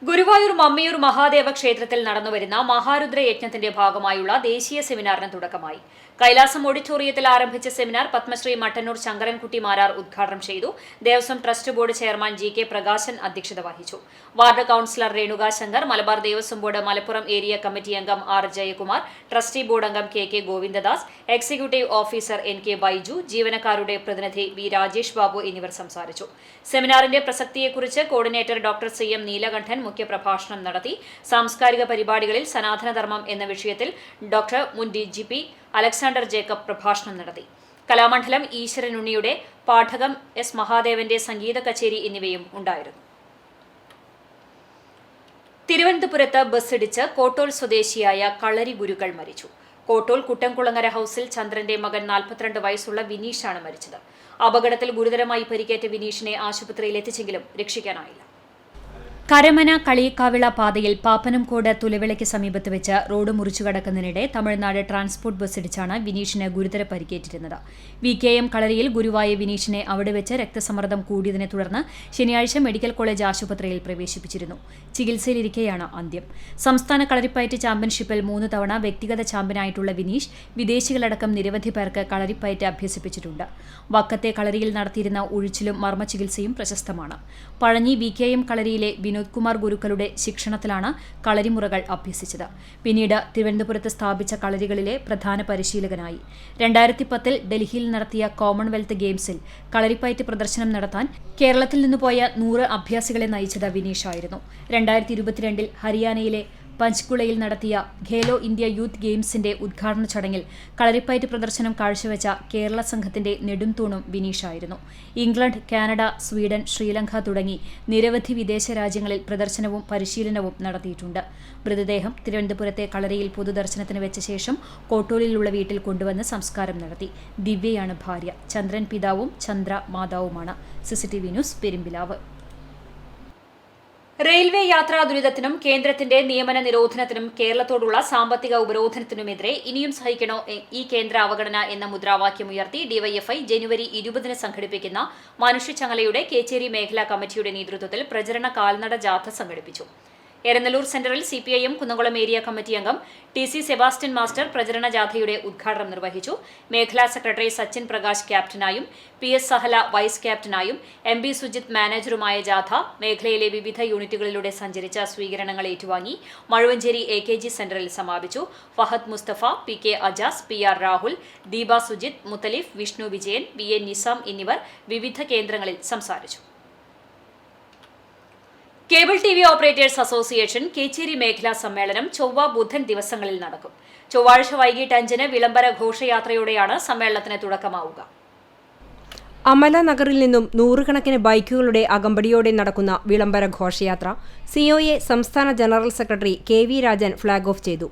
ഗുരുവായൂർ മമ്മിയൂർ മഹാദേവ ക്ഷേത്രത്തിൽ നടന്നുവരുന്ന മഹാരുദ്ര യജ്ഞത്തിന്റെ ഭാഗമായുള്ള ദേശീയ സെമിനാറിന് തുടക്കമായി. കൈലാസം ഓഡിറ്റോറിയത്തിൽ ആരംഭിച്ച സെമിനാർ പത്മശ്രീ മട്ടന്നൂർ ശങ്കരൻകുട്ടി മാരാർ ഉദ്ഘാടനം ചെയ്തു. Devaswom trust board chairman GK Prakashan അധ്യക്ഷത വഹിച്ചു. Ward councillor Renuka Shankar, Malabar Devaswom board Malappuram area committee അംഗം R ജയകുമാർ, ട്രസ്റ്റി ബോർഡ് അംഗം KK Govindadas, executive officer NK Baiju, ജീവനക്കാരുടെ പ്രതിനിധി V രാജേഷ് ബാബു എന്നിവർ സംസാരിച്ചു. സെമിനാറിന്റെ പ്രസക്തിയെക്കുറിച്ച് കോർഡിനേറ്റർ ഡോക്ടർ CM നീലകണ്ഠൻ മുഖ്യപ്രഭാഷണം നടത്തി. സാംസ്കാരിക പരിപാടികളിൽ സനാതനധർമ്മം എന്ന വിഷയത്തിൽ ഡോക്ടർ മുൻ DGP അലക്സാണ്ടർ ജേക്കബ് പ്രഭാഷണം നടത്തി. കലാമണ്ഡലം ഈശ്വരനുണ്ണിയുടെ പാഠകം S മഹാദേവന്റെ സംഗീത കച്ചേരി എന്നിവയും ഉണ്ടായിരുന്നു. തിരുവനന്തപുരത്ത് ബസ്സിടിച്ച് കോട്ടോൾ സ്വദേശിയായ കളരി ഗുരുക്കൾ മരിച്ചു. കോട്ടോൾ കുട്ടംകുളങ്ങര ഹൌസിൽ ചന്ദ്രന്റെ മകൻ 42 വയസ്സുള്ള വിനീഷാണ് മരിച്ചത്. അപകടത്തിൽ ഗുരുതരമായി പരിക്കേറ്റ വിനീഷിനെ ആശുപത്രിയിൽ എത്തിച്ചെങ്കിലും രക്ഷിക്കാനായില്ല. കരമന കളിയിക്കാവിള പാതയിൽ പാപ്പനംകോട് തുലവിളയ്ക്ക് സമീപത്ത് വെച്ച് റോഡ് മുറിച്ചു കടക്കുന്നതിനിടെ തമിഴ്നാട് ട്രാൻസ്പോർട്ട് ബസ്സിടിച്ചാണ് വിനീഷിന് ഗുരുതര പരിക്കേറ്റിരുന്നത്. VKM കളരിയിൽ ഗുരുവായ വിനീഷിനെ അവിടെ വെച്ച് രക്തസമ്മർദ്ദം കൂടിയതിനെ തുടർന്ന് ശനിയാഴ്ച മെഡിക്കൽ കോളേജ് ആശുപത്രിയിൽ പ്രവേശിപ്പിച്ചിരുന്നു. ചികിത്സയിലിരിക്കെയാണ് അന്ത്യം. സംസ്ഥാന കളരിപ്പയറ്റ് ചാമ്പ്യൻഷിപ്പിൽ 3 തവണ വ്യക്തിഗത ചാമ്പ്യനായിട്ടുള്ള വിനീഷ് വിദേശികളടക്കം നിരവധി പേർക്ക് കളരിപ്പയറ്റ് അഭ്യസിപ്പിച്ചിട്ടുണ്ട്. വക്കത്തെ കളരിയിൽ നടത്തിയിരുന്ന ഉഴിച്ചിലും മർമ്മചികിത്സയും പ്രശസ്തമാണ്. പഴഞ്ഞി VKM കളരിയിലെ വിനോദ് കുമാർ ഗുരുക്കളുടെ ശിക്ഷണത്തിലാണ് കളരിമുറകൾ അഭ്യസിച്ചത്. പിന്നീട് തിരുവനന്തപുരത്ത് സ്ഥാപിച്ച കളരികളിലെ പ്രധാന പരിശീലകനായി. 2010 ഡൽഹിയിൽ നടത്തിയ കോമൺവെൽത്ത് ഗെയിംസിൽ കളരിപ്പയറ്റ് പ്രദർശനം നടത്താൻ കേരളത്തിൽ നിന്നുപോയ 100 അഭ്യാസികളെ നയിച്ചത് വിനീഷായിരുന്നു. 2022 ഹരിയാനയിലെ പഞ്ച്കുളയിൽ നടത്തിയ ഖേലോ ഇന്ത്യ യൂത്ത് ഗെയിംസിന്റെ ഉദ്ഘാടന ചടങ്ങിൽ കളരിപ്പയറ്റ് പ്രദർശനം കാഴ്ചവെച്ച കേരള സംഘത്തിന്റെ നെടുംതൂണും വിനീഷായിരുന്നു. ഇംഗ്ലണ്ട്, കാനഡ, സ്വീഡൻ, ശ്രീലങ്ക തുടങ്ങി നിരവധി വിദേശ രാജ്യങ്ങളിൽ പ്രദർശനവും പരിശീലനവും നടത്തിയിട്ടുണ്ട്. മൃതദേഹം തിരുവനന്തപുരത്തെ കളരിയിൽ പൊതുദർശനത്തിന് വെച്ച ശേഷം കോട്ടൂലിലുള്ള വീട്ടിൽ കൊണ്ടുവന്ന് സംസ്കാരം നടത്തി. ദിവ്യയാണ് ഭാര്യ. ചന്ദ്രൻ പിതാവും ചന്ദ്ര മാതാവുമാണ്. CCTV news, Perumpilavu. റെയിൽവേ യാത്രാ ദുരിതത്തിനും കേന്ദ്രത്തിന്റെ നിയമന നിരോധനത്തിനും കേരളത്തോടുള്ള സാമ്പത്തിക ഉപരോധനത്തിനുമെതിരെ ഇനിയും സഹിക്കണോ ഈ കേന്ദ്ര അവഗണന എന്ന മുദ്രാവാക്യമുയർത്തി DYFI ജനുവരി 20 സംഘടിപ്പിക്കുന്ന മനുഷ്യച്ചങ്ങലയുടെ കേച്ചേരി മേഖലാ കമ്മിറ്റിയുടെ നേതൃത്വത്തിൽ പ്രചരണ കാൽനട ജാഥ സംഘടിപ്പിച്ചു. എരനല്ലൂർ സെന്ററിൽ CPIM കുന്നംകുളം ഏരിയ കമ്മിറ്റി അംഗം TC സെബാസ്റ്റ്യൻ മാസ്റ്റർ പ്രചരണ ജാഥയുടെ ഉദ്ഘാടനം നിർവഹിച്ചു. മേഖലാ സെക്രട്ടറി സച്ചിൻ പ്രകാശ് ക്യാപ്റ്റനായും PS സഹല വൈസ് ക്യാപ്റ്റനായും MB സുജിത് മാനേജറുമായ ജാഥ മേഖലയിലെ വിവിധ യൂണിറ്റുകളിലൂടെ സഞ്ചരിച്ച സ്വീകരണങ്ങൾ ഏറ്റുവാങ്ങി മഴുവഞ്ചേരി AKG സെന്ററിൽ സമാപിച്ചു. Fahad Mustafa, PK Ajaz, PR Rahul, Deepa Sujith, Muthalif, Vishnu Vijayan, VA Nizam എന്നിവർ വിവിധ കേന്ദ്രങ്ങളിൽ സംസാരിച്ചു. Cable TV operators association Kecheri മേഖലാ സമ്മേളനം ചൊവ്വ, ബുധൻ ദിവസങ്ങളിൽ നടക്കും. ചൊവ്വാഴ്ച വൈകിട്ട് 5-ന് വിളംബര ഘോഷയാത്രയോടെയാണ് സമ്മേളനത്തിന് തുടക്കമാവുക. അമല നഗറിൽ നിന്നും 100 കണക്കിന് ബൈക്കുകളുടെ അകമ്പടിയോടെ നടക്കുന്ന വിളംബര ഘോഷയാത്ര COA സംസ്ഥാന general secretary KV Rajan flag off ചെയ്തു.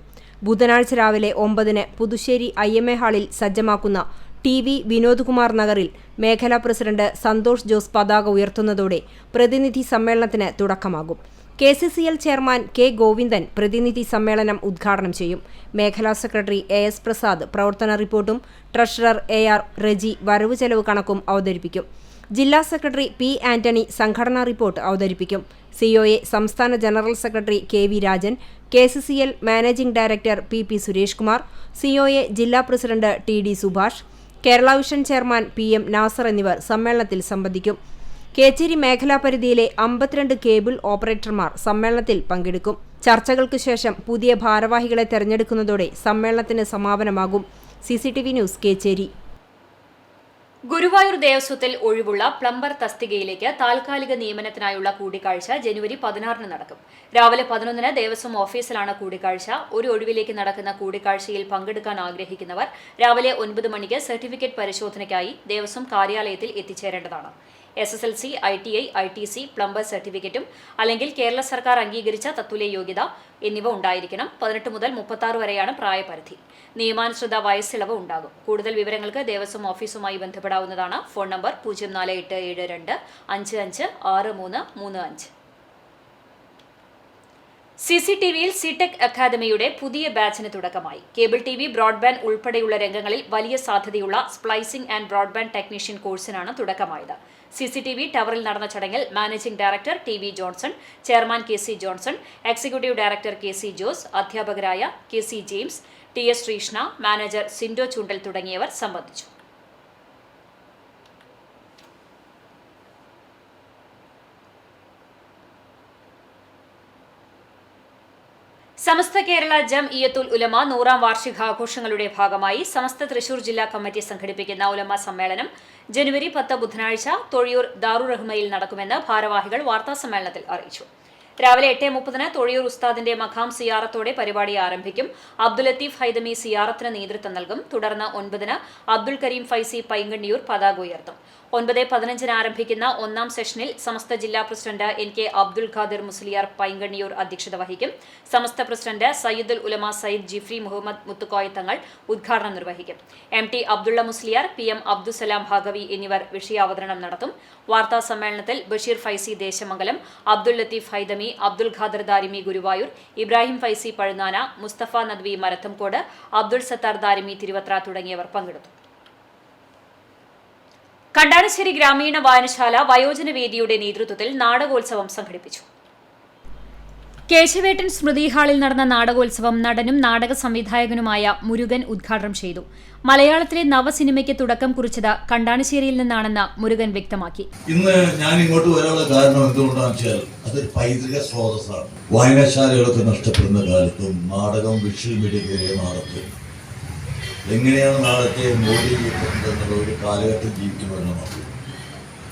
ബുധനാഴ്ച രാവിലെ 9-ന് പുതുശ്ശേരി IMA ഹാളിൽ സജ്ജമാക്കുന്ന TV വിനോദ് കുമാർ നഗറിൽ മേഖലാ പ്രസിഡന്റ് സന്തോഷ് ജോസ് പതാക ഉയർത്തുന്നതോടെ പ്രതിനിധി സമ്മേളനത്തിന് തുടക്കമാകും. KCCL ചെയർമാൻ K ഗോവിന്ദൻ പ്രതിനിധി സമ്മേളനം ഉദ്ഘാടനം ചെയ്യും. മേഖലാ സെക്രട്ടറി AS പ്രസാദ് പ്രവർത്തന റിപ്പോർട്ടും ട്രഷറർ AR റെജി വരവ് ചെലവ് കണക്കും അവതരിപ്പിക്കും. ജില്ലാ സെക്രട്ടറി P ആന്റണി സംഘടനാ റിപ്പോർട്ട് അവതരിപ്പിക്കും. COA സംസ്ഥാന general secretary KV Rajan, KCCL managing director PP Suresh Kumar, COA ജില്ലാ president TD Subhash, Kerala vision chairman PM Nasar എന്നിവർ സമ്മേളനത്തിൽ സംബന്ധിക്കും. കേച്ചേരി മേഖലാ പരിധിയിലെ 52 കേബിൾ ഓപ്പറേറ്റർമാർ സമ്മേളനത്തിൽ പങ്കെടുക്കും. ചർച്ചകൾക്ക് ശേഷം പുതിയ ഭാരവാഹികളെ തെരഞ്ഞെടുക്കുന്നതോടെ സമ്മേളനത്തിന് സമാപനമാകും. CCTV news, Kechery. ഗുരുവായൂർ ദേവസ്വത്തിൽ ഒഴിവുള്ള പ്ലംബർ തസ്തികയിലേക്ക് താൽക്കാലിക നിയമനത്തിനായുള്ള കൂടിക്കാഴ്ച ജനുവരി 16-ന് നടക്കും. രാവിലെ 11-ന് ദേവസ്വം ഓഫീസിലാണ് കൂടിക്കാഴ്ച. ഒരു ഒഴിവിലേക്ക് നടക്കുന്ന കൂടിക്കാഴ്ചയിൽ പങ്കെടുക്കാൻ ആഗ്രഹിക്കുന്നവർ രാവിലെ 9 മണിക്ക് സർട്ടിഫിക്കറ്റ് പരിശോധനയ്ക്കായി ദേവസ്വം കാര്യാലയത്തിൽ എത്തിച്ചേരേണ്ടതാണ്. SSLC, ITI, ITC, പ്ലംബർ സർട്ടിഫിക്കറ്റും അല്ലെങ്കിൽ കേരള സർക്കാർ അംഗീകരിച്ച തത്തുല്യ യോഗ്യത എന്നിവ ഉണ്ടായിരിക്കണം. 18 മുതൽ 36 വരെയാണ് പ്രായപരിധി. നിയമാനുസൃത വയസ്സിളവ് ഉണ്ടാകും. കൂടുതൽ വിവരങ്ങൾക്ക് ദേവസ്വം ഓഫീസുമായി ബന്ധപ്പെടാവുന്നതാണ്. Phone number 04872 556335. CCTVയിൽ CTech അക്കാദമിയുടെ പുതിയ ബാച്ചിന് തുടക്കമായി. കേബിൾ TV, ബ്രോഡ്ബാൻഡ് ഉൾപ്പെടെയുള്ള രംഗങ്ങളിൽ വലിയ സാധ്യതയുള്ള സ്പ്ലൈസിംഗ് ആൻഡ് ബ്രോഡ്ബാൻഡ് ടെക്നീഷ്യൻ കോഴ്സിനാണ് തുടക്കമായത്. CCTV ടവറിൽ നടന്ന ചടങ്ങിൽ managing director TV Johnson, chairman KC Johnson, executive director KC Jose, അധ്യാപകരായ KC James, TS Sreeshna, manager Sindo Chundal തുടങ്ങിയവർ സംബന്ധിച്ചു. സമസ്ത കേരള ജംഇയ്യത്തുൽ ഉലമ 100ാം വാർഷികാഘോഷങ്ങളുടെ ഭാഗമായി സമസ്ത തൃശൂർ ജില്ലാ കമ്മിറ്റി സംഘടിപ്പിക്കുന്ന ഉലമ സമ്മേളനം ജനുവരി 10 ബുധനാഴ്ച തൊഴിയൂർ ദാറുറഹ്മയിൽ നടക്കുമെന്ന് ഭാരവാഹികൾ വാർത്താസമ്മേളനത്തിൽ അറിയിച്ചു. രാവിലെ 8:30-ന് തൊഴിയൂർ ഉസ്താദിന്റെ മഖാം സിയാറത്തോടെ പരിപാടി ആരംഭിക്കും. അബ്ദുൽ ലത്തീഫ് ഹൈദമി സിയാറത്തിന് നേതൃത്വം നൽകും. തുടർന്ന് 9-ന് അബ്ദുൽ കരീം ഫൈസി പൈങ്കണ്ണിയൂർ പതാക ഉയർത്തും. 9:15 ആരംഭിക്കുന്ന ഒന്നാം സെഷനിൽ സമസ്ത ജില്ലാ പ്രസിഡന്റ് NK അബ്ദുൽ ഖാദിർ മുസ്ലിയാർ പൈങ്കണ്ണിയൂർ അധ്യക്ഷത വഹിക്കും. സമസ്ത പ്രസിഡന്റ് സയ്യിദുൽ ഉലമ സയ്യിദ് ജിഫ്രി മുഹമ്മദ് മുത്തുക്കോയ തങ്ങൾ ഉദ്ഘാടനം നിർവഹിക്കും. MT അബ്ദുള്ള മുസ്ലിയാർ, PM അബ്ദുസലാം ഭാഗവി എന്നിവർ വിഷയാവതരണം നടത്തും. വാർത്താ സമ്മേളനത്തിൽ ബഷീർ ഫൈസി ദേശമംഗലം, അബ്ദുൽ ലത്തീഫ് ഹൈദമി, അബ്ദുൽ ഖാദർ ദാരിമി ഗുരുവായൂർ, ഇബ്രാഹിം ഫൈസി പഴുനാന, മുസ്തഫ നദ്വി മരത്തംകോട്, അബ്ദുൽ സത്താർ ദാരിമി തിരുവത്ര തുടങ്ങിയവർ പങ്കെടുത്തു. കണ്ടാണശ്ശേരി ഗ്രാമീണ വായനശാല വയോജന വേദിയുടെ നേതൃത്വത്തിൽ നാടകോത്സവം സംഘടിപ്പിച്ചു. കേശവേട്ടൻ സ്മൃതി ഹാളിൽ നടന്ന നാടകോത്സവം നടനും നാടക സംവിധായകനുമായ മുരുകൻ ഉദ്ഘാടനം ചെയ്തു. മലയാളത്തിലെ നവസിനിമയ്ക്ക് തുടക്കം കുറിച്ചത് കണ്ടാണശ്ശേരിയിൽ നിന്നാണെന്ന് മുരുകൻ വ്യക്തമാക്കി. ഇന്ന് ഞാൻ ഇങ്ങോട്ട് വരാനുള്ള കാരണം എന്തുകൊണ്ടാണെന്ന് വെച്ചാൽ അതൊരു പൈതൃക സ്രോതസ്സാണ്. വായനശാലകളൊക്കെ നഷ്ടപ്പെടുന്ന കാലത്തും നാടകം വിഷ്വൽ മീഡിയ കയറിയ നാടകത്തിൽ എങ്ങനെയാണ് നാടകത്തെ മോഡീകരിക്കുന്നത് ഒരു കാലഘട്ടം ജീവിക്കുമെന്നാണ്.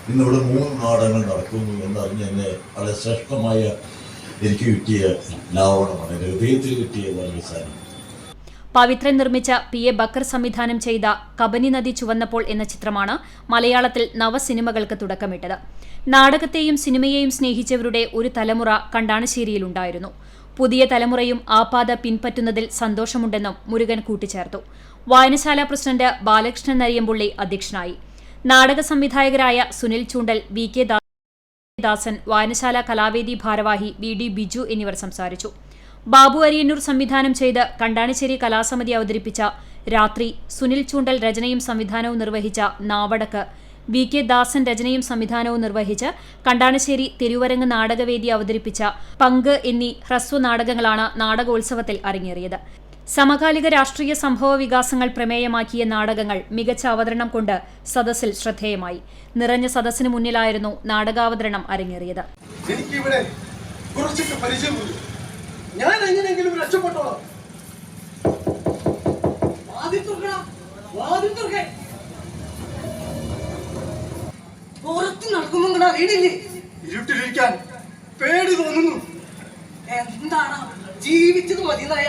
ഇന്നിവിടെ 3 നാടകങ്ങൾ നടക്കുന്നു എന്നറിഞ്ഞ് എന്നെ വളരെ ശ്രേഷ്ഠമായ എനിക്ക് കിട്ടിയ ലാവണമാണ്, എൻ്റെ ഹൃദയത്തിൽ കിട്ടിയ വളരെ സാധനം. പവിത്രൻ നിർമ്മിച്ച PA ബക്കർ സംവിധാനം ചെയ്ത കബനി നദി ചുവന്നപ്പോൾ എന്ന ചിത്രമാണ് മലയാളത്തിൽ നവസിനിമകൾക്ക് തുടക്കമിട്ടത്. നാടകത്തെയും സിനിമയെയും സ്നേഹിച്ചവരുടെ ഒരു തലമുറ കണ്ടാണശ്ശേരിയിലുണ്ടായിരുന്നു. പുതിയ തലമുറയും ആ പാത പിൻപറ്റുന്നതിൽ സന്തോഷമുണ്ടെന്നും മുരുകൻ കൂട്ടിച്ചേർത്തു. വായനശാല പ്രസിഡന്റ് ബാലകൃഷ്ണൻ നരിയമ്പുള്ളി അധ്യക്ഷനായി. നാടക സംവിധായകരായ സുനിൽ ചൂണ്ടൽ, VK ദാസൻ, വായനശാല കലാവേദി ഭാരവാഹി VD ബിജു എന്നിവർ സംസാരിച്ചു. ബാബു അരിയന്നൂർ സംവിധാനം ചെയ്ത് കണ്ടാണശ്ശേരി കലാസമിതി അവതരിപ്പിച്ച രാത്രി, സുനിൽ ചൂണ്ടൽ രചനയും സംവിധാനവും നിർവഹിച്ച നാവടക്ക്, VK ദാസൻ രചനയും സംവിധാനവും നിർവഹിച്ച് കണ്ടാണശ്ശേരി തിരുവരങ്ങ് നാടകവേദി അവതരിപ്പിച്ച പങ്ക് എന്നീ ഹ്രസ്വ നാടകങ്ങളാണ് നാടകോത്സവത്തിൽ അരങ്ങേറിയത്. സമകാലിക രാഷ്ട്രീയ സംഭവ വികാസങ്ങൾ പ്രമേയമാക്കിയ നാടകങ്ങൾ മികച്ച അവതരണം കൊണ്ട് സദസ്സിൽ ശ്രദ്ധേയമായി. നിറഞ്ഞ സദസ്സിന് മുന്നിലായിരുന്നു നാടകാവതരണം അരങ്ങേറിയത്. എനിക്കിവിടെ കുറച്ചൊക്കെ പരിചയമുണ്ട്. ഞാൻ എങ്ങനെയെങ്കിലും രക്ഷപ്പെട്ടോളാം. പുറത്ത് നടക്കുമ്പോൾ അറിയണില്ലേ? ഇരുട്ടിലിരിക്കാൻ പേടി തോന്നുന്നു. എന്താണ് ജീവിച്ചത് മതിയായ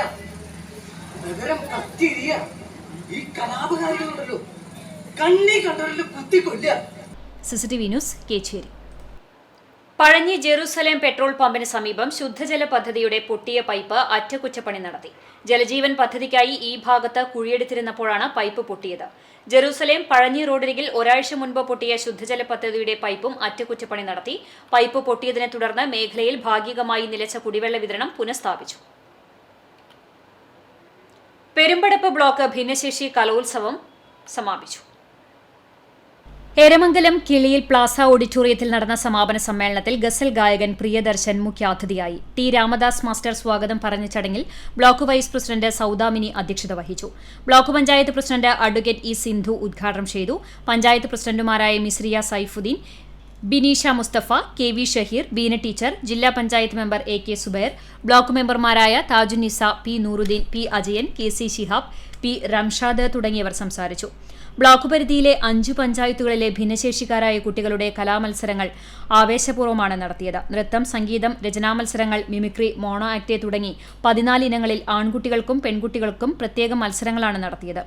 നഗരം കത്തിരിയ ഈ കലാപകാരികളുണ്ടല്ലോ, കണ്ണി കണ്ടവരിൽ കുത്തിക്കൊല്ല. CCTV news, Kechery. Pazhanji Jerusalem petrol പമ്പിന് സമീപം ശുദ്ധജല പദ്ധതിയുടെ പൊട്ടിയ പൈപ്പ് അറ്റകുറ്റപ്പണി നടത്തി. ജലജീവൻ പദ്ധതിക്കായി ഈ ഭാഗത്ത് കുഴിയെടുത്തിരുന്നപ്പോഴാണ് പൈപ്പ് പൊട്ടിയത്. ജെറുസലേം പഴഞ്ഞി റോഡരികിൽ ഒരാഴ്ച മുൻപ് പൊട്ടിയ ശുദ്ധജല പദ്ധതിയുടെ പൈപ്പും അറ്റകുറ്റപ്പണി നടത്തി. പൈപ്പ് പൊട്ടിയതിനെ തുടർന്ന് മേഖലയിൽ ഭാഗികമായി നിലച്ച കുടിവെള്ള വിതരണം പുനഃസ്ഥാപിച്ചു. പെരുമ്പടപ്പ് ബ്ലോക്ക് ഭിന്നശേഷി കലോത്സവം സമാപിച്ചു. എരമംഗലം കിളിയിൽ പ്ലാസ ഓഡിറ്റോറിയത്തിൽ നടന്ന സമാപന സമ്മേളനത്തിൽ ഗസൽ ഗായകൻ പ്രിയദർശൻ മുഖ്യാതിഥിയായി. T രാമദാസ് മാസ്റ്റർ സ്വാഗതം പറഞ്ഞ ചടങ്ങിൽ ബ്ലോക്ക് വൈസ് പ്രസിഡന്റ് സൗദാമിനി അധ്യക്ഷത വഹിച്ചു. Block panchayat president advocate E Sindhu ഉദ്ഘാടനം ചെയ്തു. പഞ്ചായത്ത് പ്രസിഡന്റുമാരായ മിസ്രിയ സൈഫുദ്ദീൻ, ബിനീഷ മുസ്തഫ, KV ഷഹീർ, ബീന ടീച്ചർ, ജില്ലാ panchayat member AK Subair, block മെമ്പർമാരായ Thajunnisa, P Nooruddeen, P Ajayan, KC Shihab, P Ramshad തുടങ്ങിയവർ സംസാരിച്ചു. ബ്ലോക്ക് പരിധിയിലെ 5 പഞ്ചായത്തുകളിലെ ഭിന്നശേഷിക്കാരായ കുട്ടികളുടെ കലാമത്സരങ്ങൾ ആവേശപൂർവ്വമാണ് നടത്തിയത്. നൃത്തം, സംഗീതം, രചനാമത്സരങ്ങൾ, മിമിക്രി, മോണോ ആക്ട് തുടങ്ങി 14 ഇനങ്ങളിൽ ആൺകുട്ടികൾക്കും പെൺകുട്ടികൾക്കും പ്രത്യേക മത്സരങ്ങളാണ് നടത്തിയത്.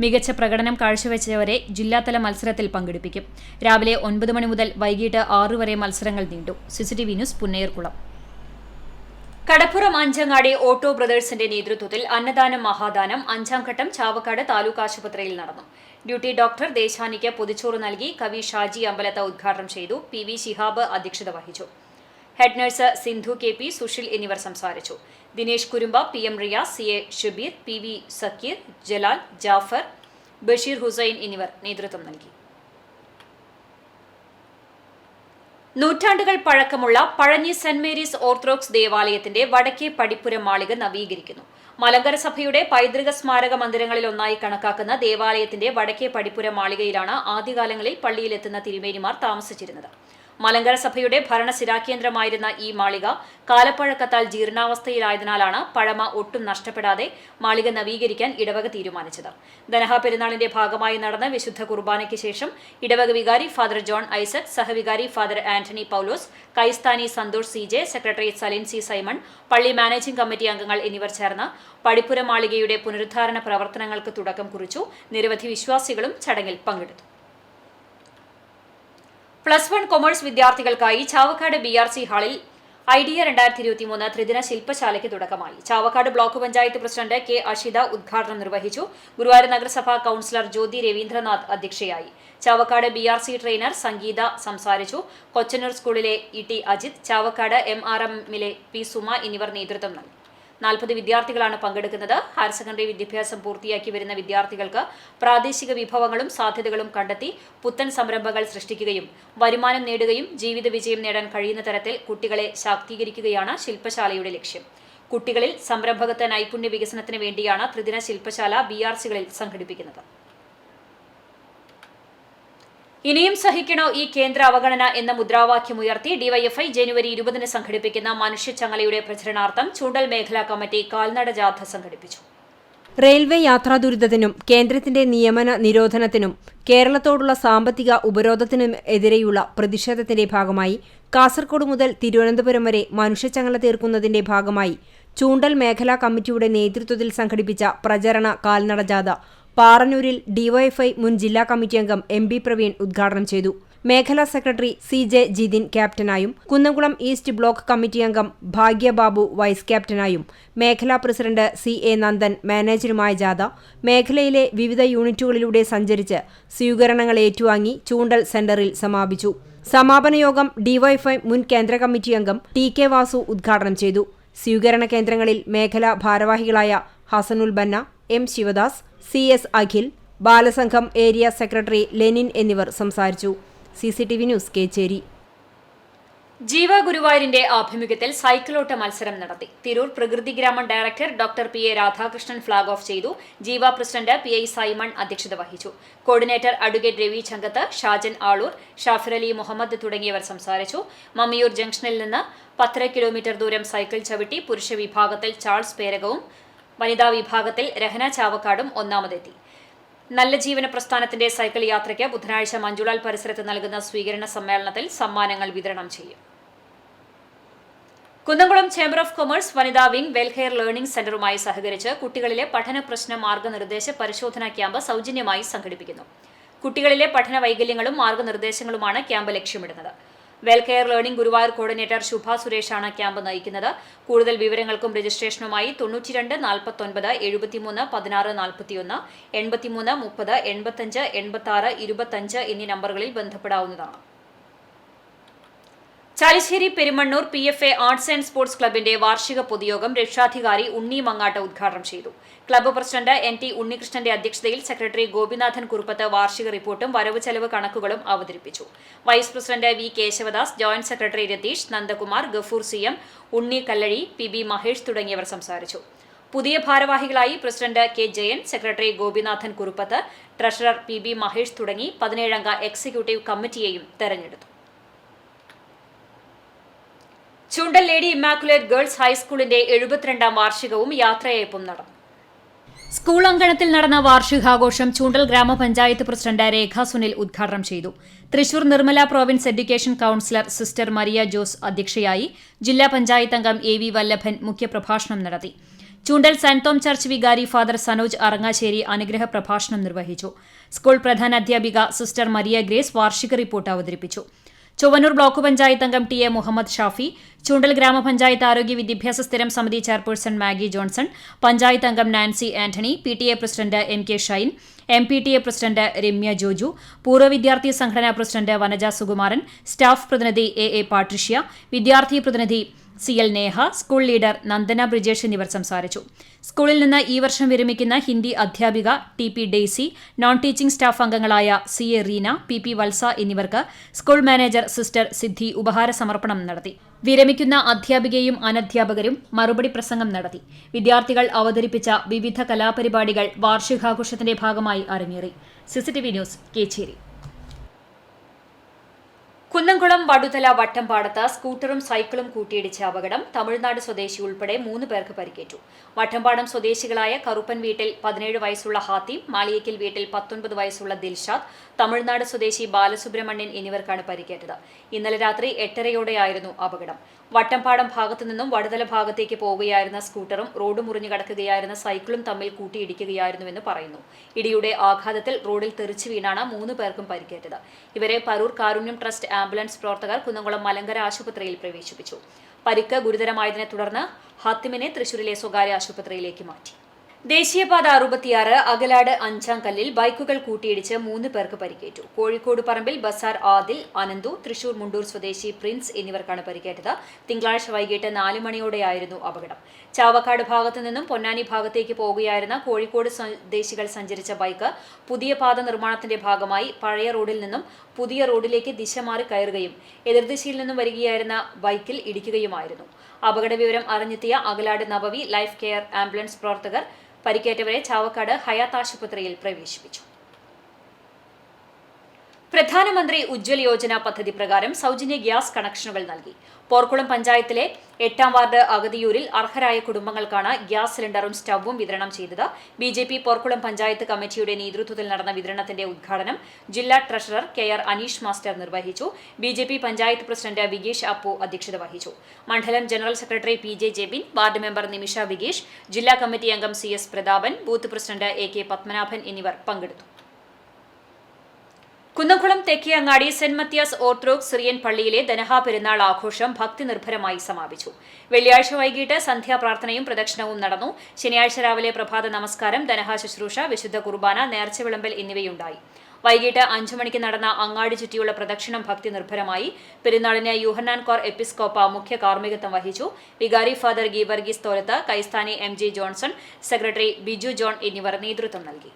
മികച്ച പ്രകടനം കാഴ്ചവെച്ചവരെ ജില്ലാതല മത്സരത്തിൽ പങ്കെടുപ്പിക്കും. രാവിലെ 9 മണി മുതൽ വൈകിട്ട് 6 വരെ മത്സരങ്ങൾ നീണ്ടു. CCTV news, Punnayurkulam. Kadappuram Anchangadi auto ബ്രദേഴ്സിന്റെ നേതൃത്വത്തിൽ അന്നദാനം മഹാദാനം 5ാം ഘട്ടം ചാവക്കാട് താലൂക്ക് ആശുപത്രിയിൽ നടന്നു. ഡ്യൂട്ടി ഡോക്ടർ ദേശാനിക്ക് പൊതിച്ചോറ് നൽകി കവി ഷാജി അമ്പലത്ത് ഉദ്ഘാടനം ചെയ്തു. PV ശിഹാബ് അധ്യക്ഷത വഹിച്ചു. Head nurse Sindhu KP, Sushil എന്നിവർ സംസാരിച്ചു. Dinesh Kurumba, PM Riyas, CA Shabeer, PV Zakir, Jalal, Jafar, Basheer Hussain എന്നിവർ നേതൃത്വം നൽകി. നൂറ്റാണ്ടുകൾ പഴക്കമുള്ള പഴഞ്ഞി സെന്റ് മേരീസ് ഓർത്തഡോക്സ് ദേവാലയത്തിന്റെ വടക്കേ പടിപ്പുര മാളിക നവീകരിക്കുന്നു. മലങ്കര സഭയുടെ പൈതൃക സ്മാരക മന്ദിരങ്ങളിൽ ഒന്നായി കണക്കാക്കുന്ന ദേവാലയത്തിന്റെ വടക്കേ പടിപ്പുര മാളികയിലാണ് ആദ്യകാലങ്ങളിൽ പള്ളിയിലെത്തുന്ന തിരുമേനിമാർ താമസിച്ചിരുന്നത്. മലങ്കര സഭയുടെ ഭരണസിരാകേന്ദ്രമായിരുന്ന ഈ മാളിക കാലപ്പഴക്കത്താൽ ജീർണാവസ്ഥയിലായതിനാലാണ് പഴമ ഒട്ടും നഷ്ടപ്പെടാതെ മാളിക നവീകരിക്കാൻ ഇടവക തീരുമാനിച്ചത്. ദനഹ പെരുന്നാളിന്റെ ഭാഗമായി നടന്ന വിശുദ്ധ കുർബാനയ്ക്ക് ശേഷം ഇടവക വികാരി ഫാദർ ജോൺ ഐസക്, സഹവികാരി ഫാദർ ആന്റണി പൌലോസ്, കൈസ്ഥാനി Santhosh CJ, secretary Salin C. Simon, പള്ളി മാനേജിംഗ് കമ്മിറ്റി അംഗങ്ങൾ എന്നിവർ ചേർന്ന് പടിപ്പുര മാളികയുടെ പുനരുദ്ധാരണ പ്രവർത്തനങ്ങൾക്ക് തുടക്കം കുറിച്ചു. നിരവധി വിശ്വാസികളും ചടങ്ങിൽ പങ്കെടുത്തു. +1 കൊമേഴ്സ് വിദ്യാർത്ഥികൾക്കായി ചാവക്കാട് BRC ഹാളിൽ ഐഡിയ 2023 ത്രിദിന ശില്പശാലയ്ക്ക് തുടക്കമായി. Chavakkad block panchayat president K. Ashitha ഉദ്ഘാടനം നിർവഹിച്ചു. ഗുരുവായൂർ നഗരസഭാ കൌൺസിലർ ജ്യോതി രവീന്ദ്രനാഥ് അധ്യക്ഷയായി. ചാവക്കാട് BRC ട്രെയിനർ സംഗീത സംസാരിച്ചു. കൊച്ചനൂർ സ്കൂളിലെ ET അജിത്, ചാവക്കാട് MRMലെ P. സുമ എന്നിവർ നേതൃത്വം നൽകി. 40 വിദ്യാർത്ഥികളാണ് പങ്കെടുക്കുന്നത്. ഹയർ സെക്കൻഡറി വിദ്യാഭ്യാസം പൂർത്തിയാക്കി വരുന്ന വിദ്യാർത്ഥികൾക്ക് പ്രാദേശിക വിഭവങ്ങളും സാധ്യതകളും കണ്ടെത്തി പുത്തൻ സംരംഭങ്ങൾ സൃഷ്ടിക്കുകയും വരുമാനം നേടുകയും ജീവിത വിജയം നേടാൻ കഴിയുന്ന തരത്തിൽ കുട്ടികളെ ശാക്തീകരിക്കുകയാണ് ശില്പശാലയുടെ ലക്ഷ്യം. കുട്ടികളിൽ സംരംഭകത്വ നൈപുണ്യ വികസനത്തിന് വേണ്ടിയാണ് ത്രിദിന ശില്പശാല BRCകളിൽ സംഘടിപ്പിക്കുന്നത്. ഇനിയും സഹിക്കണോ ഈ കേന്ദ്ര അവഗണന എന്ന മുദ്രാവാക്യമുയർത്തി DYFI ജനുവരി 20 സംഘടിപ്പിക്കുന്ന മനുഷ്യച്ചങ്ങലയുടെ പ്രചരണാർത്ഥം ചൂണ്ടൽ മേഖലാ കമ്മിറ്റി കാൽനട ജാഥ സംഘടിപ്പിച്ചു. റെയിൽവേ യാത്രാ ദുരിതത്തിനും കേന്ദ്രത്തിന്റെ നിയമന നിരോധനത്തിനും കേരളത്തോടുള്ള സാമ്പത്തിക ഉപരോധത്തിനും എതിരെയുള്ള പ്രതിഷേധത്തിന്റെ ഭാഗമായി കാസർഗോഡ് മുതൽ തിരുവനന്തപുരം വരെ മനുഷ്യച്ചങ്ങല തീർക്കുന്നതിന്റെ ഭാഗമായി ചൂണ്ടൽ മേഖലാ കമ്മിറ്റിയുടെ നേതൃത്വത്തിൽ സംഘടിപ്പിച്ച പ്രചരണ കാൽനട ജാഥ പാറന്നൂരിൽ DYFI മുൻ ജില്ലാ കമ്മിറ്റി അംഗം MB പ്രവീൺ ഉദ്ഘാടനം ചെയ്തു. മേഖലാ സെക്രട്ടറി CJ ജിതിൻ ക്യാപ്റ്റനായും കുന്നംകുളം ഈസ്റ്റ് ബ്ലോക്ക് കമ്മിറ്റി അംഗം ഭാഗ്യബാബു വൈസ് ക്യാപ്റ്റനായും മേഖലാ പ്രസിഡന്റ് CA നന്ദൻ മാനേജരുമായ ജാഥ മേഖലയിലെ വിവിധ യൂണിറ്റുകളിലൂടെ സഞ്ചരിച്ച് സ്വീകരണങ്ങൾ ഏറ്റുവാങ്ങി ചൂണ്ടൽ സെന്ററിൽ സമാപിച്ചു. സമാപന യോഗം DYFI മുൻ കേന്ദ്ര കമ്മിറ്റി അംഗം TK വാസു ഉദ്ഘാടനം ചെയ്തു. സ്വീകരണ കേന്ദ്രങ്ങളിൽ മേഖലാ ഭാരവാഹികളായ Hasanul Banna, M Sivadas, CS Akhil, Balasangham area secretary Lenin എന്നിവർ സംസാരിച്ചു. CCTV news Kecheri. ജീവ ഗുരുവായൂരിന്റെ ആഭിമുഖ്യത്തിൽ സൈക്കിളോട്ട മത്സരം നടത്തി. Tirur Prakriti Gramam director doctor PA Radhakrishnan flag off ചെയ്തു. ജീവ പ്രസിഡന്റ് PI സൈമൺ അധ്യക്ഷത വഹിച്ചു. കോർഡിനേറ്റർ അഡ്വക്കേറ്റ് രവി ചങ്കത്ത്, ഷാജൻ ആളൂർ, ഷാഫിർ അലി മുഹമ്മദ് തുടങ്ങിയവർ സംസാരിച്ചു. മമ്മിയൂർ ജംഗ്ഷനിൽ നിന്ന് 10 കിലോമീറ്റർ ദൂരം സൈക്കിൾ ചവിട്ടി പുരുഷ വിഭാഗത്തിൽ ചാൾസ് പേരകവും വനിതാ വിഭാഗത്തിൽ രഹന ചാവക്കാടും ഒന്നാമതെത്തി. നല്ല ജീവന പ്രസ്ഥാനത്തിന്റെ സൈക്കിൾ യാത്രയ്ക്ക് ബുധനാഴ്ച മഞ്ജുളാൽ പരിസരത്ത് നൽകുന്ന സ്വീകരണ സമ്മേളനത്തിൽ സമ്മാനങ്ങൾ വിതരണം ചെയ്യും. കുന്നംകുളം ചേംബർ ഓഫ് കൊമേഴ്സ് വനിതാ വിംഗ് വെൽഫെയർ ലേണിംഗ് സെന്ററുമായി സഹകരിച്ച് കുട്ടികളിലെ പഠന പ്രശ്ന മാർഗനിർദ്ദേശ പരിശോധനാ ക്യാമ്പ് സൗജന്യമായി സംഘടിപ്പിക്കുന്നു. കുട്ടികളിലെ പഠന വൈകല്യങ്ങളും മാർഗനിർദ്ദേശങ്ങളുമാണ് ക്യാമ്പ് ലക്ഷ്യമിടുന്നത്. വെൽഫെയർ ലേണിംഗ് ഗുരുവായൂർ കോർഡിനേറ്റർ ശുഭ സുരേഷാണ് ക്യാമ്പ് നയിക്കുന്നത്. കൂടുതൽ വിവരങ്ങൾക്കും രജിസ്ട്രേഷനുമായി 92 49 73 16 41 83 30 85 86 25 എന്നീ നമ്പറുകളിൽ ബന്ധപ്പെടാവുന്നതാണ്. Chalissery Perumannur PFA arts and sports ക്ലബിന്റെ വാർഷിക പൊതുയോഗം രക്ഷാധികാരി ഉണ്ണി മങ്ങാട്ട് ഉദ്ഘാടനം ചെയ്തു. ക്ലബ്ബ് പ്രസിഡന്റ് NT ഉണ്ണികൃഷ്ണന്റെ അധ്യക്ഷതയിൽ സെക്രട്ടറി ഗോപിനാഥൻ കുറുപ്പത്ത് വാർഷിക റിപ്പോർട്ടും വരവ് ചെലവ് കണക്കുകളും അവതരിപ്പിച്ചു. Vice president V Keshavadas, joint secretary Ratheesh, Nandakumar, Gafoor CM, Unni Kallazhi, PB Mahesh തുടങ്ങിയവർ സംസാരിച്ചു. പുതിയ ഭാരവാഹികളായി president K Jayan, secretary Gopinathan Kuruppath, treasurer PB Mahesh തുടങ്ങി 17 അംഗ എക്സിക്യൂട്ടീവ് കമ്മിറ്റിയെയും തെരഞ്ഞെടുത്തു. ചൂണ്ടൽ ലേഡി ഇമ്മാക്കുലേറ്റ് ഗേൾസ് ഹൈസ്കൂളിന്റെ 72ാം വാർഷികവും യാത്രയയപ്പും നടന്നു. സ്കൂൾ അങ്കണത്തിൽ നടന്ന വാർഷികാഘോഷം ചൂണ്ടൽ ഗ്രാമപഞ്ചായത്ത് പ്രസിഡന്റ് രേഖ സുനിൽ ഉദ്ഘാടനം ചെയ്തു. Thrissur Nirmala province education councillor sister Maria Jose അധ്യക്ഷയായി. ജില്ലാ പഞ്ചായത്ത് അംഗം AV വല്ലഭൻ മുഖ്യപ്രഭാഷണം നടത്തി. ചൂണ്ടൽ സെന്റ് തോം ചർച്ച് വികാരി ഫാദർ സനോജ് അറങ്ങാശ്ശേരി അനുഗ്രഹ പ്രഭാഷണം നിർവഹിച്ചു. സ്കൂൾ പ്രധാനാധ്യാപിക സിസ്റ്റർ മരിയ ഗ്രേസ് വാർഷിക റിപ്പോർട്ട് അവതരിപ്പിച്ചു. ചൊവ്വന്നൂർ ബ്ലോക്ക് പഞ്ചായത്ത് അംഗം TA മുഹമ്മദ് ഷാഫി, ചൂണ്ടൽ ഗ്രാമപഞ്ചായത്ത് ആരോഗ്യ വിദ്യാഭ്യാസ സ്ഥിരം സമിതി ചെയർപേഴ്സൺ മാഗി ജോൺസൺ, പഞ്ചായത്ത് അംഗം Nancy Antony, PTA president MK Shine, MPTA president Ramya Joju, പൂർവ്വ വിദ്യാർത്ഥി സംഘടനാ പ്രസിഡന്റ് വനജ സുകുമാരൻ, സ്റ്റാഫ് പ്രതിനിധി AA പാട്രിഷ്യ, വിദ്യാർത്ഥി പ്രതിനിധി CL Neha, school leader Nandana Brijesh എന്നിവർ സംസാരിച്ചു. സ്കൂളിൽ നിന്ന് ഈ വർഷം വിരമിക്കുന്ന ഹിന്ദി അധ്യാപിക TP Daisy, non teaching staff അംഗങ്ങളായ CA റീന, PP വത്സ എന്നിവർക്ക് സ്കൂൾ മാനേജർ സിസ്റ്റർ സിദ്ധി ഉപഹാര സമർപ്പണം നടത്തി. വിരമിക്കുന്ന അധ്യാപികയും അനധ്യാപകരും മറുപടി പ്രസംഗം നടത്തി. വിദ്യാർത്ഥികൾ അവതരിപ്പിച്ച വിവിധ കലാപരിപാടികൾ വാർഷികാഘോഷത്തിന്റെ ഭാഗമായി അരങ്ങേറി. CCTV news Kechery. കുന്നംകുളം വടുതല വട്ടംപാടത്ത് സ്കൂട്ടറും സൈക്കിളും കൂട്ടിയിടിച്ച അപകടം. തമിഴ്നാട് സ്വദേശി ഉൾപ്പെടെ 3 പേർക്ക് പരിക്കേറ്റു. വട്ടംപാടം സ്വദേശികളായ കറുപ്പൻ വീട്ടിൽ 17 വയസ്സുള്ള ഹാത്തിം, മാളിയേക്കൽ വീട്ടിൽ 19 വയസ്സുള്ള ദിൽഷാദ്, തമിഴ്നാട് സ്വദേശി ബാലസുബ്രഹ്മണ്യൻ എന്നിവർക്കാണ് പരിക്കേറ്റത്. ഇന്നലെ രാത്രി 8:30യോടെയായിരുന്നു അപകടം. വട്ടംപാടം ഭാഗത്തു നിന്നും വടുതല ഭാഗത്തേക്ക് പോവുകയായിരുന്ന സ്കൂട്ടറും റോഡ് മുറിഞ്ഞു കടക്കുകയായിരുന്ന സൈക്കിളും തമ്മിൽ കൂട്ടിയിടിക്കുകയായിരുന്നുവെന്ന് പറയുന്നു. ഇടിയുടെ ആഘാതത്തിൽ റോഡിൽ തെറിച്ചു വീണാണ് 3 പേർക്കും പരിക്കേറ്റത്. ഇവരെ പരൂർ കാരുണ്യം ട്രസ്റ്റ് ആംബുലൻസ് പ്രവർത്തകർ കുന്നംകുളം മലങ്കര ആശുപത്രിയിൽ പ്രവേശിപ്പിച്ചു. പരിക്ക് ഗുരുതരമായതിനെ തുടർന്ന് ഹാത്തിമിനെ തൃശൂരിലെ സ്വകാര്യ ആശുപത്രിയിലേക്ക് മാറ്റി. ദേശീയപാത 66 അകലാട് 5-ാം കല്ലിൽ ബൈക്കുകൾ കൂട്ടിയിടിച്ച് 3 പേർക്ക് പരിക്കേറ്റു. കോഴിക്കോട് പറമ്പിൽ ബസാർ ആദിൽ, അനന്തു, തൃശൂർ മുണ്ടൂർ സ്വദേശി പ്രിൻസ് എന്നിവർക്കാണ് പരിക്കേറ്റത്. തിങ്കളാഴ്ച വൈകിട്ട് 4 മണിയോടെയായിരുന്നു അപകടം. ചാവക്കാട് ഭാഗത്തു നിന്നും പൊന്നാനി ഭാഗത്തേക്ക് പോകുകയായിരുന്ന കോഴിക്കോട് സ്വദേശികൾ സഞ്ചരിച്ച ബൈക്ക് പുതിയ പാത നിർമ്മാണത്തിന്റെ ഭാഗമായി പഴയ റോഡിൽ നിന്നും പുതിയ റോഡിലേക്ക് ദിശ മാറി കയറുകയും എതിർദിശയിൽ നിന്നും വരികയായിരുന്ന ബൈക്കിൽ ഇടിക്കുകയുമായിരുന്നു. അപകട വിവരം അറിഞ്ഞെത്തിയ അകലാട് നബവി ലൈഫ് കെയർ ആംബുലൻസ് പ്രവർത്തകർ പരിക്കേറ്റവരെ ചാവക്കാട് ഹയാത്ത് ആശുപത്രിയിൽ പ്രവേശിപ്പിച്ചു. പ്രധാനമന്ത്രി ഉജ്ജ്വൽ യോജന പദ്ധതി പ്രകാരം സൗജന്യ ഗ്യാസ് കണക്ഷനുകൾ നൽകി. പോർക്കുളം പഞ്ചായത്തിലെ 8-ാം വാർഡ് അഗതിയൂരിൽ അർഹരായ കുടുംബങ്ങൾക്കാണ് ഗ്യാസ് സിലിണ്ടറും സ്റ്റൌവും വിതരണം ചെയ്തത്. BJP പോർക്കുളം പഞ്ചായത്ത് കമ്മിറ്റിയുടെ നേതൃത്വത്തിൽ നടന്ന വിതരണത്തിന്റെ ഉദ്ഘാടനം ജില്ലാ ട്രഷറർ KR അനീഷ് മാസ്റ്റർ നിർവഹിച്ചു. BJP പഞ്ചായത്ത് പ്രസിഡന്റ് വിഗേഷ് അപ്പു അധ്യക്ഷത വഹിച്ചു. മണ്ഡലം general secretary PJ Jebin, ward member Nimisha Vigesh, ജില്ലാ കമ്മിറ്റി അംഗം CS Prathapan, booth president AK Padmanabhan എന്നിവർ പങ്കെടുത്തു. Kunnamkulam Thekkeyangadi saint Mathias orthodox Syrian പള്ളിയിലെ ദനഹ പെരുന്നാൾ ആഘോഷം ഭക്തിനിർഭരമായി സമാപിച്ചു. വെള്ളിയാഴ്ച വൈകിട്ട് സന്ധ്യാപ്രാർത്ഥനയും പ്രദക്ഷിണവും നടന്നു. ശനിയാഴ്ച രാവിലെ പ്രഭാത നമസ്കാരം, ദനഹ ശുശ്രൂഷ, വിശുദ്ധ കുർബാന, നേർച്ച വിളമ്പൽ എന്നിവയുണ്ടായി. വൈകിട്ട് 5 മണിക്ക് നടന്ന അങ്ങാടി ചുറ്റിയുള്ള പ്രദക്ഷിണം ഭക്തി നിർഭരമായി. പെരുന്നാളിന് യൂഹന്നാൻ കോർ എപ്പിസ്കോപ്പ മുഖ്യ കാർമ്മികത്വം വഹിച്ചു. വികാരി father Geevarghese തോലത്ത്, കൈസ്ഥാനി MG Johnson, secretary Biju John എന്നിവർ നേതൃത്വം നൽകി.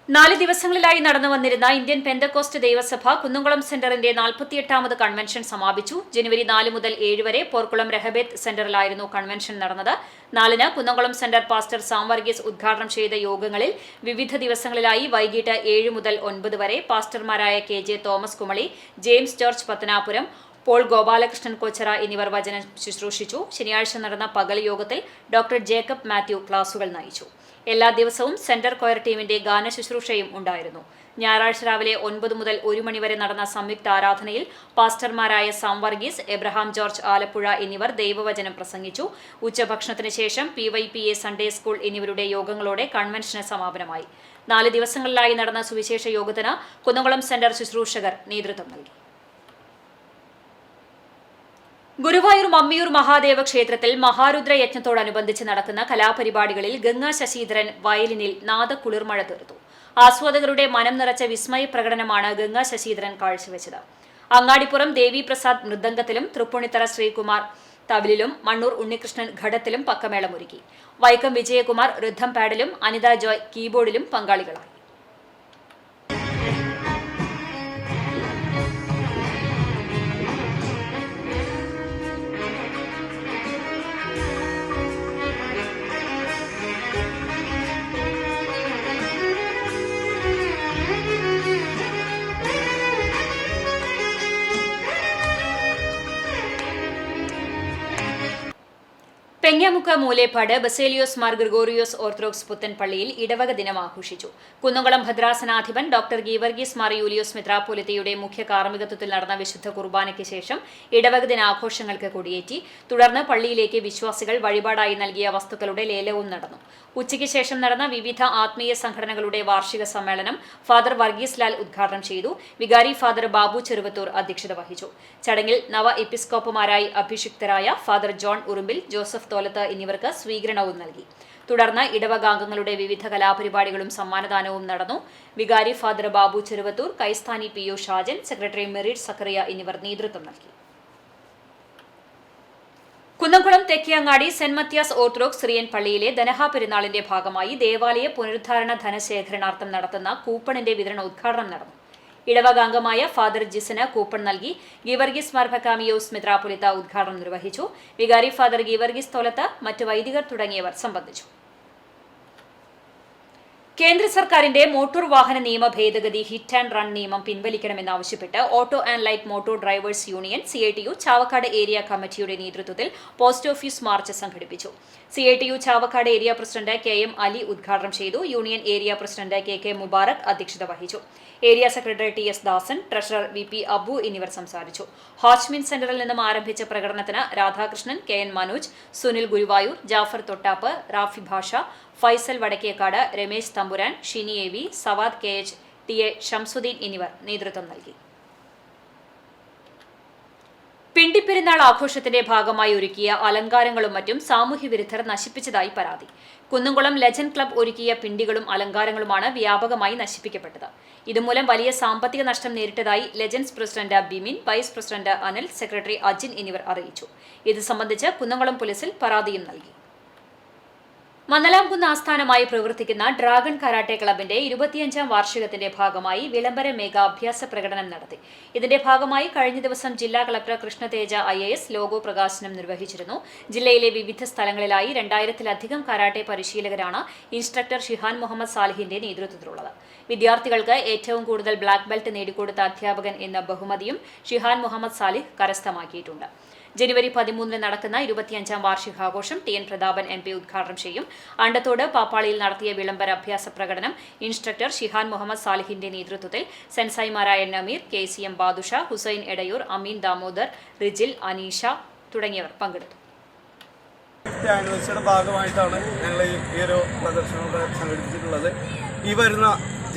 4 ദിവസങ്ങളിലായി നടന്നു വന്നിരുന്ന ഇന്ത്യൻ പെന്തക്കോസ്റ്റ് ദൈവസഭ കുന്നംകുളം സെന്ററിന്റെ 48ാമത് കൺവെൻഷൻ സമാപിച്ചു. ജനുവരി 4 മുതൽ 7 വരെ പോർക്കുളം രഹബേത്ത് സെന്ററിലായിരുന്നു കൺവെൻഷൻ നടന്നത്. 4-ന് Kunnamkulam centre pastor Sam Varghese ഉദ്ഘാടനം ചെയ്ത യോഗങ്ങളിൽ വിവിധ ദിവസങ്ങളിലായി വൈകിട്ട് 7 മുതൽ 9 വരെ പാസ്റ്റർമാരായ KJ Thomas Kumily, James George Pathanapuram, Paul Gopalakrishnan Kochara എന്നിവർ വചനം ശുശ്രൂഷിച്ചു. ശനിയാഴ്ച നടന്ന പകൽ യോഗത്തിൽ ഡോക്ടർ ജേക്കബ് മാത്യു ക്ലാസുകൾ നയിച്ചു. എല്ലാ ദിവസവും സെന്റർ കൊയർ ടീമിന്റെ ഗാന ശുശ്രൂഷയും ഉണ്ടായിരുന്നു. ഞായറാഴ്ച രാവിലെ 9 മുതൽ 1 മണിവരെ നടന്ന സംയുക്ത ആരാധനയിൽ പാസ്റ്റർമാരായ Sam Varghese, Abraham George Alappuzha എന്നിവർ ദൈവവചനം പ്രസംഗിച്ചു. ഉച്ചഭക്ഷണത്തിന് ശേഷം PYPA സൺഡേ സ്കൂൾ എന്നിവരുടെ യോഗങ്ങളോടെ കൺവെൻഷന് സമാപനമായി. 4 ദിവസങ്ങളിലായി നടന്ന സുവിശേഷ യോഗത്തിന് കുന്നംകുളം സെന്റർ ശുശ്രൂഷകർ നേതൃത്വം നൽകി. ഗുരുവായൂർ മമ്മിയൂർ മഹാദേവ ക്ഷേത്രത്തിൽ മഹാരുദ്ര യജ്ഞത്തോടനുബന്ധിച്ച് നടക്കുന്ന കലാപരിപാടികളിൽ ഗംഗാ ശശീധരൻ വയലിനിൽ നാദക്കുളിർമഴ തീർത്തു. ആസ്വാദകരുടെ മനം നിറച്ച വിസ്മയ പ്രകടനമാണ് ഗംഗാ ശശീധരൻ കാഴ്ചവെച്ചത്. അങ്ങാടിപ്പുറം ദേവിപ്രസാദ് മൃദംഗത്തിലും തൃപ്പൂണിത്തറ ശ്രീകുമാർ തവിലിലും മണ്ണൂർ ഉണ്ണികൃഷ്ണൻ ഘടത്തിലും പക്കമേളമൊരുക്കി. വൈക്കം വിജയകുമാർ റിഥം പാഡിലും അനിത ജോയ് കീബോർഡിലും പങ്കാളികളായി. പെങ്ങമുക്ക മൂലേപ്പാട് ബസേലിയോസ് മാർ ഗ്രിഗോറിയോസ് ഓർത്തഡോക്സ് പുത്തൻ പള്ളിയിൽ ഇടവക ദിനം ആഘോഷിച്ചു. കുന്നംകുളം ഭദ്രാസനാധിപൻ ഡോക്ടർ ഗീവർഗീസ് മാർ യൂലിയോസ് മെത്രാപ്പോലിത്തയുടെ മുഖ്യ കാർമ്മികത്വത്തിൽ നടന്ന വിശുദ്ധ കുർബാനയ്ക്ക് ശേഷം ഇടവക ദിനാഘോഷങ്ങൾക്ക് കൊടിയേറ്റി. തുടർന്ന് പള്ളിയിലേക്ക് വിശ്വാസികൾ വഴിപാടായി നൽകിയ വസ്തുക്കളുടെ ലേലവും നടന്നു. ഉച്ചയ്ക്ക് ശേഷം നടന്ന വിവിധ ആത്മീയ സംഘടനകളുടെ വാർഷിക സമ്മേളനം ഫാദർ വർഗീസ് ലാൽ ഉദ്ഘാടനം ചെയ്തു. വികാരി ഫാദർ ബാബു ചെറുവത്തൂർ അധ്യക്ഷത വഹിച്ചു. ചടങ്ങിൽ നവ എപ്പിസ്കോപ്പുമാരായി അഭിഷിക്തരായ ഫാദർ ജോൺ ഉറുമ്പിൽ, ജോസഫ് തോലത്ത് എന്നിവർക്ക് സ്വീകരണവും നൽകി. തുടർന്ന് ഇടവകാംഗങ്ങളുടെ വിവിധ കലാപരിപാടികളും സമ്മാനദാനവും നടന്നു. വികാരി ഫാദർ ബാബു ചെറുവത്തൂർ, കൈസ്ഥാനി PO Shajan, secretary Merit Zachariah എന്നിവർ നേതൃത്വം നൽകി. Kunnamkulam Thekkeyangadi saint Mathias orthodox Syrian പള്ളിയിലെ ദനഹ പെരുന്നാളിന്റെ ഭാഗമായി ദേവാലയ പുനരുദ്ധാരണ ധനശേഖരണാർത്ഥം നടത്തുന്ന കൂപ്പണിന്റെ വിതരണ ഉദ്ഘാടനം നടന്നു. ഇടവകാംഗമായ ഫാദർ ജിസിന് കൂപ്പൺ നൽകി. ഗീവർഗീസ് മാർ ബക്കാമിയോസ് മെത്രാപ്പൊലീത്ത ഉദ്ഘാടനം നിർവഹിച്ചു. വികാരി ഫാദർ ഗീവർഗീസ് തോലത്ത്, മറ്റ് വൈദികർ തുടങ്ങിയവർ സംബന്ധിച്ചു. കേന്ദ്ര സർക്കാരിന്റെ മോട്ടോർ വാഹന നിയമ ഭേദഗതി ഹിറ്റ് ആൻഡ് റൺ നിയമം പിൻവലിക്കണമെന്നാവശ്യപ്പെട്ട് auto and light motor drivers union CITU Chavakkad area കമ്മിറ്റിയുടെ നേതൃത്വത്തിൽ പോസ്റ്റ് ഓഫീസ് മാർച്ച് സംഘടിപ്പിച്ചു. CITU Chavakkad area president KM Ali ഉദ്ഘാടനം ചെയ്തു. Union area president KK Mubarak അധ്യക്ഷത വഹിച്ചു. Area secretary TS Dasan, treasurer VP Abu എന്നിവർ സംസാരിച്ചു. ഹാച്ച്മിൻ സെന്ററിൽ നിന്നും ആരംഭിച്ച പ്രകടനത്തിന് രാധാകൃഷ്ണൻ, KN മനോജ്, സുനിൽ ഗുരുവായൂർ, ജാഫർ തൊട്ടാപ്പ്, റാഫി ഭാഷ, ഫൈസൽ വടക്കേക്കാട്, രമേശ് തമ്പുരാൻ, Shini AV, Savad KH, TA Shamsuddin എന്നിവർ നേതൃത്വം നൽകി. പിണ്ടിപ്പെരുന്നാൾ ആഘോഷത്തിന്റെ ഭാഗമായി ഒരുക്കിയ അലങ്കാരങ്ങളും മറ്റും സാമൂഹ്യവിരുദ്ധർ നശിപ്പിച്ചതായി പരാതി. കുന്നംകുളം ലെജൻഡ് ക്ലബ് ഒരുക്കിയ പിണ്ടികളും അലങ്കാരങ്ങളുമാണ് വ്യാപകമായി നശിപ്പിക്കപ്പെട്ടത്. ഇതുമൂലം വലിയ സാമ്പത്തിക നഷ്ടം നേരിട്ടതായി legends president Bimin, vice president Anil, secretary Ajin എന്നിവർ അറിയിച്ചു. ഇത് സംബന്ധിച്ച് കുന്നംകുളം പോലീസിൽ പരാതിയും നൽകി. മന്നലാംകുന്ന് ആസ്ഥാനമായി പ്രവർത്തിക്കുന്ന ഡ്രാഗൺ കരാട്ടെ ക്ലബിന്റെ 25ാം വാർഷികത്തിന്റെ ഭാഗമായി വിളംബര മെഗാ അഭ്യാസ പ്രകടനം നടത്തി. ഇതിന്റെ ഭാഗമായി കഴിഞ്ഞ ദിവസം ജില്ലാ കളക്ടർ കൃഷ്ണതേജ IAS ലോഗോ പ്രകാശനം നിർവഹിച്ചിരുന്നു. ജില്ലയിലെ വിവിധ സ്ഥലങ്ങളിലായി 2000-ലധികം കരാട്ടെ പരിശീലകരാണ് ഇൻസ്ട്രക്ടർ ഷിഹാൻ മുഹമ്മദ് സാലിഹിന്റെ നേതൃത്വത്തിലുള്ളത്. വിദ്യാർത്ഥികൾക്ക് ഏറ്റവും കൂടുതൽ ബ്ലാക്ക് ബെൽറ്റ് നേടിക്കൊടുത്ത അധ്യാപകൻ എന്ന ബഹുമതിയും ഷിഹാൻ മുഹമ്മദ് സാലിഹ് കരസ്ഥമാക്കിയിട്ടുണ്ട്. ജനുവരി 13-ന് നടക്കുന്ന 25ാം വാർഷികാഘോഷം TN പ്രതാപൻ MP ഉദ്ഘാടനം ചെയ്യും. അണ്ടത്തോട് പാപ്പാളിയിൽ നടത്തിയ വിളംബര അഭ്യാസ പ്രകടനം ഇൻസ്ട്രക്ടർ ഷിഹാൻ മുഹമ്മദ് സാലിഹിന്റെ നേതൃത്വത്തിൽ സെൻസായിമാരായ നമീർ, KCM ബാദുഷ, ഹുസൈൻ എടയൂർ, അമീൻ ദാമോദർ, റിജിൽ, അനീഷ തുടങ്ങിയവർ പങ്കെടുത്തു. ആനിവേഴ്സറിയുടെ ഭാഗമായിട്ടാണ് ഞങ്ങൾ ഈ ഒരു പ്രദർശനം സംഘടിപ്പിച്ചിട്ടുള്ളത്. ഈ വരുന്ന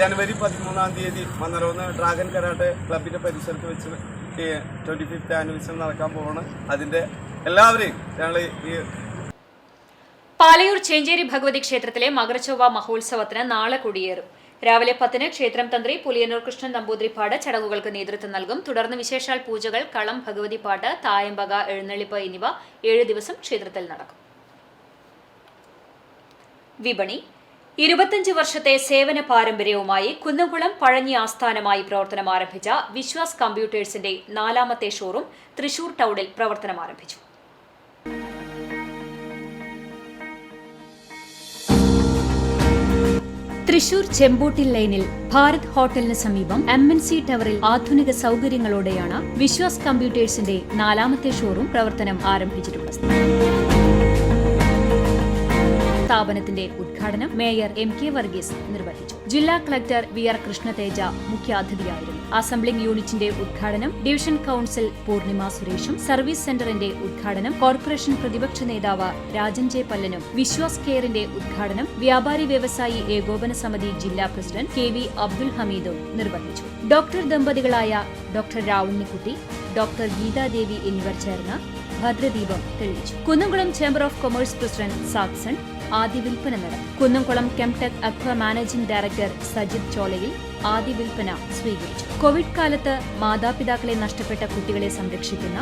ജനുവരി 13-ാം തീയതി മന്നലോന്ന് ഡ്രാഗൺ കരാട്ടെ ക്ലബിന്റെ പരിസരത്ത് വെച്ച് 25th ആനിവേഴ്സറി നടക്കാൻ പോവാണ്. അതിന്റെ എല്ലാവരെയും ഞങ്ങൾ ഈ പാലയൂർ ചേഞ്ചേരി ഭഗവതി ക്ഷേത്രത്തിലെ മകരച്ചൊവ്വ മഹോത്സവത്തിന് നാളെ കൊടിയേറും. രാവിലെ 10-ന് ക്ഷേത്രം തന്ത്രി പുലിയന്നൂർ കൃഷ്ണൻ നമ്പൂതിരിപ്പാട് ചടങ്ങുകൾക്ക് നേതൃത്വം നൽകും. തുടർന്ന് വിശേഷാൽ പൂജകൾ, കളം, ഭഗവതിപ്പാട്ട്, തായമ്പക, എഴുന്നള്ളിപ്പ് എന്നിവ 7 ദിവസം ക്ഷേത്രത്തിൽ നടക്കും. വിപണി 25 വർഷത്തെ സേവന പാരമ്പര്യവുമായി കുന്നംകുളം പഴഞ്ഞി ആസ്ഥാനമായി പ്രവർത്തനം ആരംഭിച്ച വിശ്വാസ് കമ്പ്യൂട്ടേഴ്സിന്റെ 4ാമത്തെ ഷോറൂം തൃശൂർ ടൗണിൽ പ്രവർത്തനം ആരംഭിച്ചു. തൃശൂർ ചെമ്പോട്ടിൽ ലൈനിൽ ഭാരത് ഹോട്ടലിന് സമീപം MNC ടവറിൽ ആധുനിക സൗകര്യങ്ങളോടെയാണ് വിശ്വാസ് കമ്പ്യൂട്ടേഴ്സിന്റെ 4ാമത്തെ ഷോറൂം പ്രവർത്തനം ആരംഭിച്ചിട്ടുള്ളത്. സ്ഥാപനത്തിന്റെ ഉദ്ഘാടനം മേയർ MK വർഗീസ് നിർവഹിച്ചു. ജില്ലാ കളക്ടർ VR കൃഷ്ണതേജ മുഖ്യാതിഥിയായിരുന്നു. അസംബ്ലിംഗ് യൂണിറ്റിന്റെ ഉദ്ഘാടനം ഡിവിഷൻ കൌൺസിൽ പൂർണിമ സുരേഷും, സർവീസ് സെന്ററിന്റെ ഉദ്ഘാടനം കോർപ്പറേഷൻ പ്രതിപക്ഷ നേതാവ് രാജൻ J. പല്ലനും, വിശ്വാസ് കെയറിന്റെ ഉദ്ഘാടനം വ്യാപാരി വ്യവസായി ഏകോപന സമിതി ജില്ലാ പ്രസിഡന്റ് KV അബ്ദുൽ ഹമീദും നിർവഹിച്ചു. ഡോക്ടർ ദമ്പതികളായ ഡോക്ടർ രാവുണ്ണിക്കുട്ടി, ഡോക്ടർ ഗീതാദേവി എന്നിവർ ചേർന്ന് ഭദ്രദീപം തെളിയിച്ചു. Kunnamkulam chamber of commerce president Saxon ആദ്യ വിൽപ്പന നടത്തി. Kunnamkulam Chemtech aqua managing director Sajith Cholayil ആദ്യ വിൽപ്പന സ്വീകരിച്ചു. കോവിഡ് കാലത്ത് മാതാപിതാക്കളെ നഷ്ടപ്പെട്ട കുട്ടികളെ സംരക്ഷിക്കുന്ന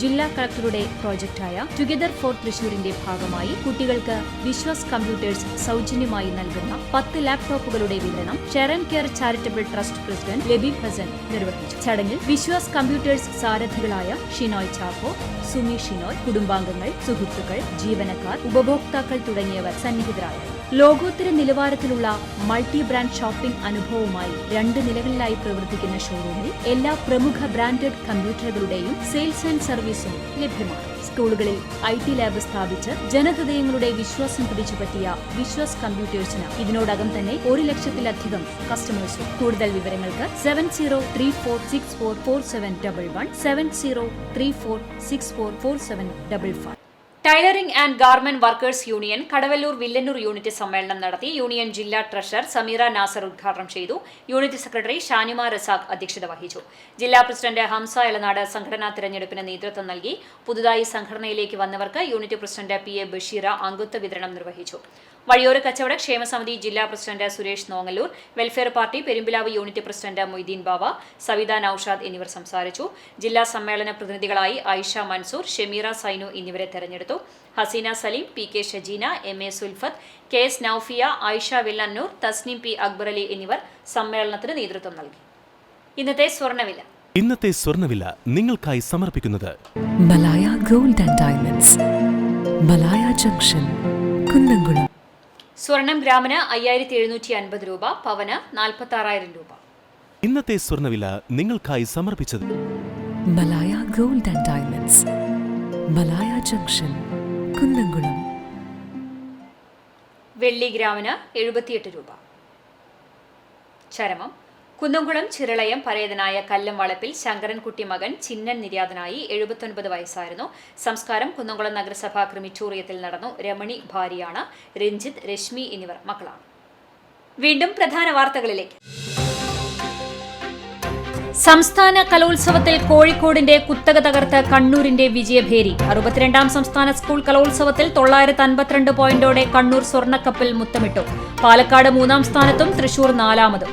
ജില്ലാ കളക്ടറുടെ പ്രോജക്റ്റായ ടുഗദർ ഫോർ തൃശൂരിന്റെ ഭാഗമായി കുട്ടികൾക്ക് വിശ്വാസ് കമ്പ്യൂട്ടേഴ്സ് സൗജന്യമായി നൽകുന്ന 10 ലാപ്ടോപ്പുകളുടെ വിതരണം Sharon care charitable trust president Labeeb Hassan നിർവഹിച്ചു. ചടങ്ങിൽ വിശ്വാസ് കമ്പ്യൂട്ടേഴ്സ് സാരഥികളായ ഷിനോയ് ചാക്കോ, സുമി ഷിനോയ്, കുടുംബാംഗങ്ങൾ, സുഹൃത്തുക്കൾ, ജീവനക്കാർ, ഉപഭോക്താക്കൾ തുടങ്ങിയവർ സന്നിഹിതരായിരുന്നു. ലോകോത്തര നിലവാരത്തിലുള്ള മൾട്ടി ബ്രാൻഡ് ഷോപ്പിംഗ് അനുഭവവുമായി 2 നിലകളിലായി പ്രവർത്തിക്കുന്ന ഷോറൂമിൽ എല്ലാ പ്രമുഖ ബ്രാൻഡഡ് കമ്പ്യൂട്ടറുകളുടെയും സെയിൽസ് ആൻഡ് സർവീസും ലഭ്യമാണ്. സ്കൂളുകളിൽ IT ലാബ് സ്ഥാപിച്ച് ജനഹൃദയങ്ങളുടെ വിശ്വാസം പിടിച്ചുപറ്റിയ വിശ്വാസ് കമ്പ്യൂട്ടേഴ്സിന് ഇതിനോടകം തന്നെ 1 ലക്ഷത്തിലധികം കസ്റ്റമേഴ്സും. കൂടുതൽ വിവരങ്ങൾക്ക് 7034644711 7034644755. Tailoring and garment workers union Kadavallur Villannur unit സമ്മേളനം നടത്തി. യൂണിയൻ ജില്ലാ ട്രഷറർ സമീറ നാസർ ഉദ്ഘാടനം ചെയ്തു. യൂണിറ്റ് സെക്രട്ടറി ഷാനിമ റസാഖ് അധ്യക്ഷത വഹിച്ചു. ജില്ലാ പ്രസിഡന്റ് ഹംസ എളനാട് സംഘടനാ തിരഞ്ഞെടുപ്പിന് നേതൃത്വം നൽകി. പുതുതായി സംഘടനയിലേക്ക് വന്നവർക്ക് യൂണിറ്റ് പ്രസിഡന്റ് PA ബഷീറ അംഗത്വ വിതരണം നിർവഹിച്ചു. വഴിയോര കച്ചവട ക്ഷേമസമിതി ജില്ലാ president Suresh Nongallur, welfare party Perumpilavu unit president Moideen Bava, Savitha Naushad എന്നിവർ സംസാരിച്ചു. ജില്ലാ സമ്മേളന പ്രതിനിധികളായി ആയിഷ മൻസൂർ, ഷെമീറ സൈനു എന്നിവരെ തെരഞ്ഞെടുത്തു. Hasina Saleem, PK Shajeena, MA Sulfath, KS Noufiya, Ayisha വില്ലന്നൂർ, Tasneem P Akbar Ali എന്നിവർ സമ്മേളനത്തിന് നേതൃത്വം നൽകി. ഇന്നത്തെ സ്വർണ്ണവില നിങ്ങൾക്കായി സമർപ്പിക്കുന്നത് Malaya gold and diamonds, Malaya junction, Kunnamkulam. സ്വർണം ഗ്രാമിന് 5750 രൂപ, പവന് 46,000 രൂപ. ഇന്നത്തെ സ്വർണ്ണവില നിങ്ങൾക്കായി സമർപ്പിച്ചത് Malaya gold and diamonds, Malaya junction, Kunnamkulam. വെള്ളി ഗ്രാമിന് 78 രൂപ. ചരമം കുന്നംകുളം ചിറളയം പരേതനായ കല്ലം വളപ്പിൽ ശങ്കരൻകുട്ടി മകൻ ചിന്നൻ നിര്യാതനായി. 79 വയസ്സായിരുന്നു. സംസ്കാരം കുന്നംകുളം നഗരസഭാ ക്രിമിറ്റോറിയത്തിൽ നടന്നു. രമണി ഭാര്യയാണ്. രഞ്ജിത്ത്, രശ്മി എന്നിവർ മക്കളാണ്. വീണ്ടും പ്രധാന വാർത്തകളിലേക്ക്. സംസ്ഥാന കലോത്സവത്തിൽ കോഴിക്കോടിന്റെ കുത്തക തകർത്ത് കണ്ണൂരിന്റെ വിജയഭേരി. 62ാം സംസ്ഥാന സ്കൂൾ കലോത്സവത്തിൽ 952 പോയിന്റോടെ കണ്ണൂർ സ്വർണ്ണക്കപ്പിൽ മുത്തമിട്ടു. പാലക്കാട് 3ാം സ്ഥാനത്തും തൃശൂർ 4ാമതും.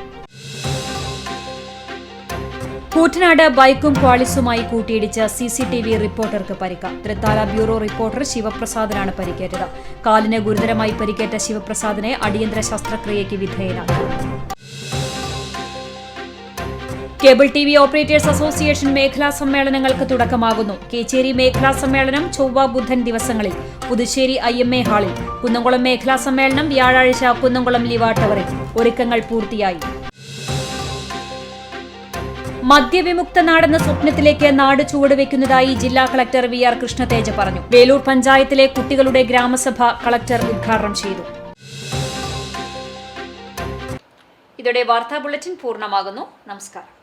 കൂറ്റനാട് ബൈക്കും ക്വാളിസുമായി കൂട്ടിയിടിച്ച് CCTV റിപ്പോർട്ടർക്ക് പരിക്ക്. തൃത്താല ബ്യൂറോ റിപ്പോർട്ടർ ശിവപ്രസാദിനാണ് പരിക്കേറ്റത്. കാലിന് ഗുരുതരമായി പരിക്കേറ്റ ശിവപ്രസാദിനെ അടിയന്തര ശസ്ത്രക്രിയയ്ക്ക് വിധേയനാക്കി. കേബിൾ TV ഓപ്പറേറ്റേഴ്സ് അസോസിയേഷൻ മേഖലാ സമ്മേളനങ്ങൾക്ക് തുടക്കമാകുന്നു. കേച്ചേരി മേഖലാ സമ്മേളനം ചൊവ്വ ബുധൻ ദിവസങ്ങളിൽ പുതുശ്ശേരി IMA ഹാളിൽ. കുന്നംകുളം മേഖലാ സമ്മേളനം വ്യാഴാഴ്ച കുന്നംകുളം ലിവ ടവറിൽ. ഒരുക്കങ്ങൾ പൂർത്തിയായി. മദ്യവിമുക്ത നാടെന്ന സ്വപ്നത്തിലേക്ക് നാട് ചുവടുവെക്കുന്നതായി ജില്ലാ കളക്ടർ VR കൃഷ്ണതേജ പറഞ്ഞു. വേലൂർ പഞ്ചായത്തിലെ കുട്ടികളുടെ ഗ്രാമസഭ കളക്ടർ ഉദ്ഘാടനം ചെയ്തു. ഇതോടെ വാർത്താ ബുള്ളറ്റിൻ പൂർണ്ണമാകുന്നു. നമസ്കാരം.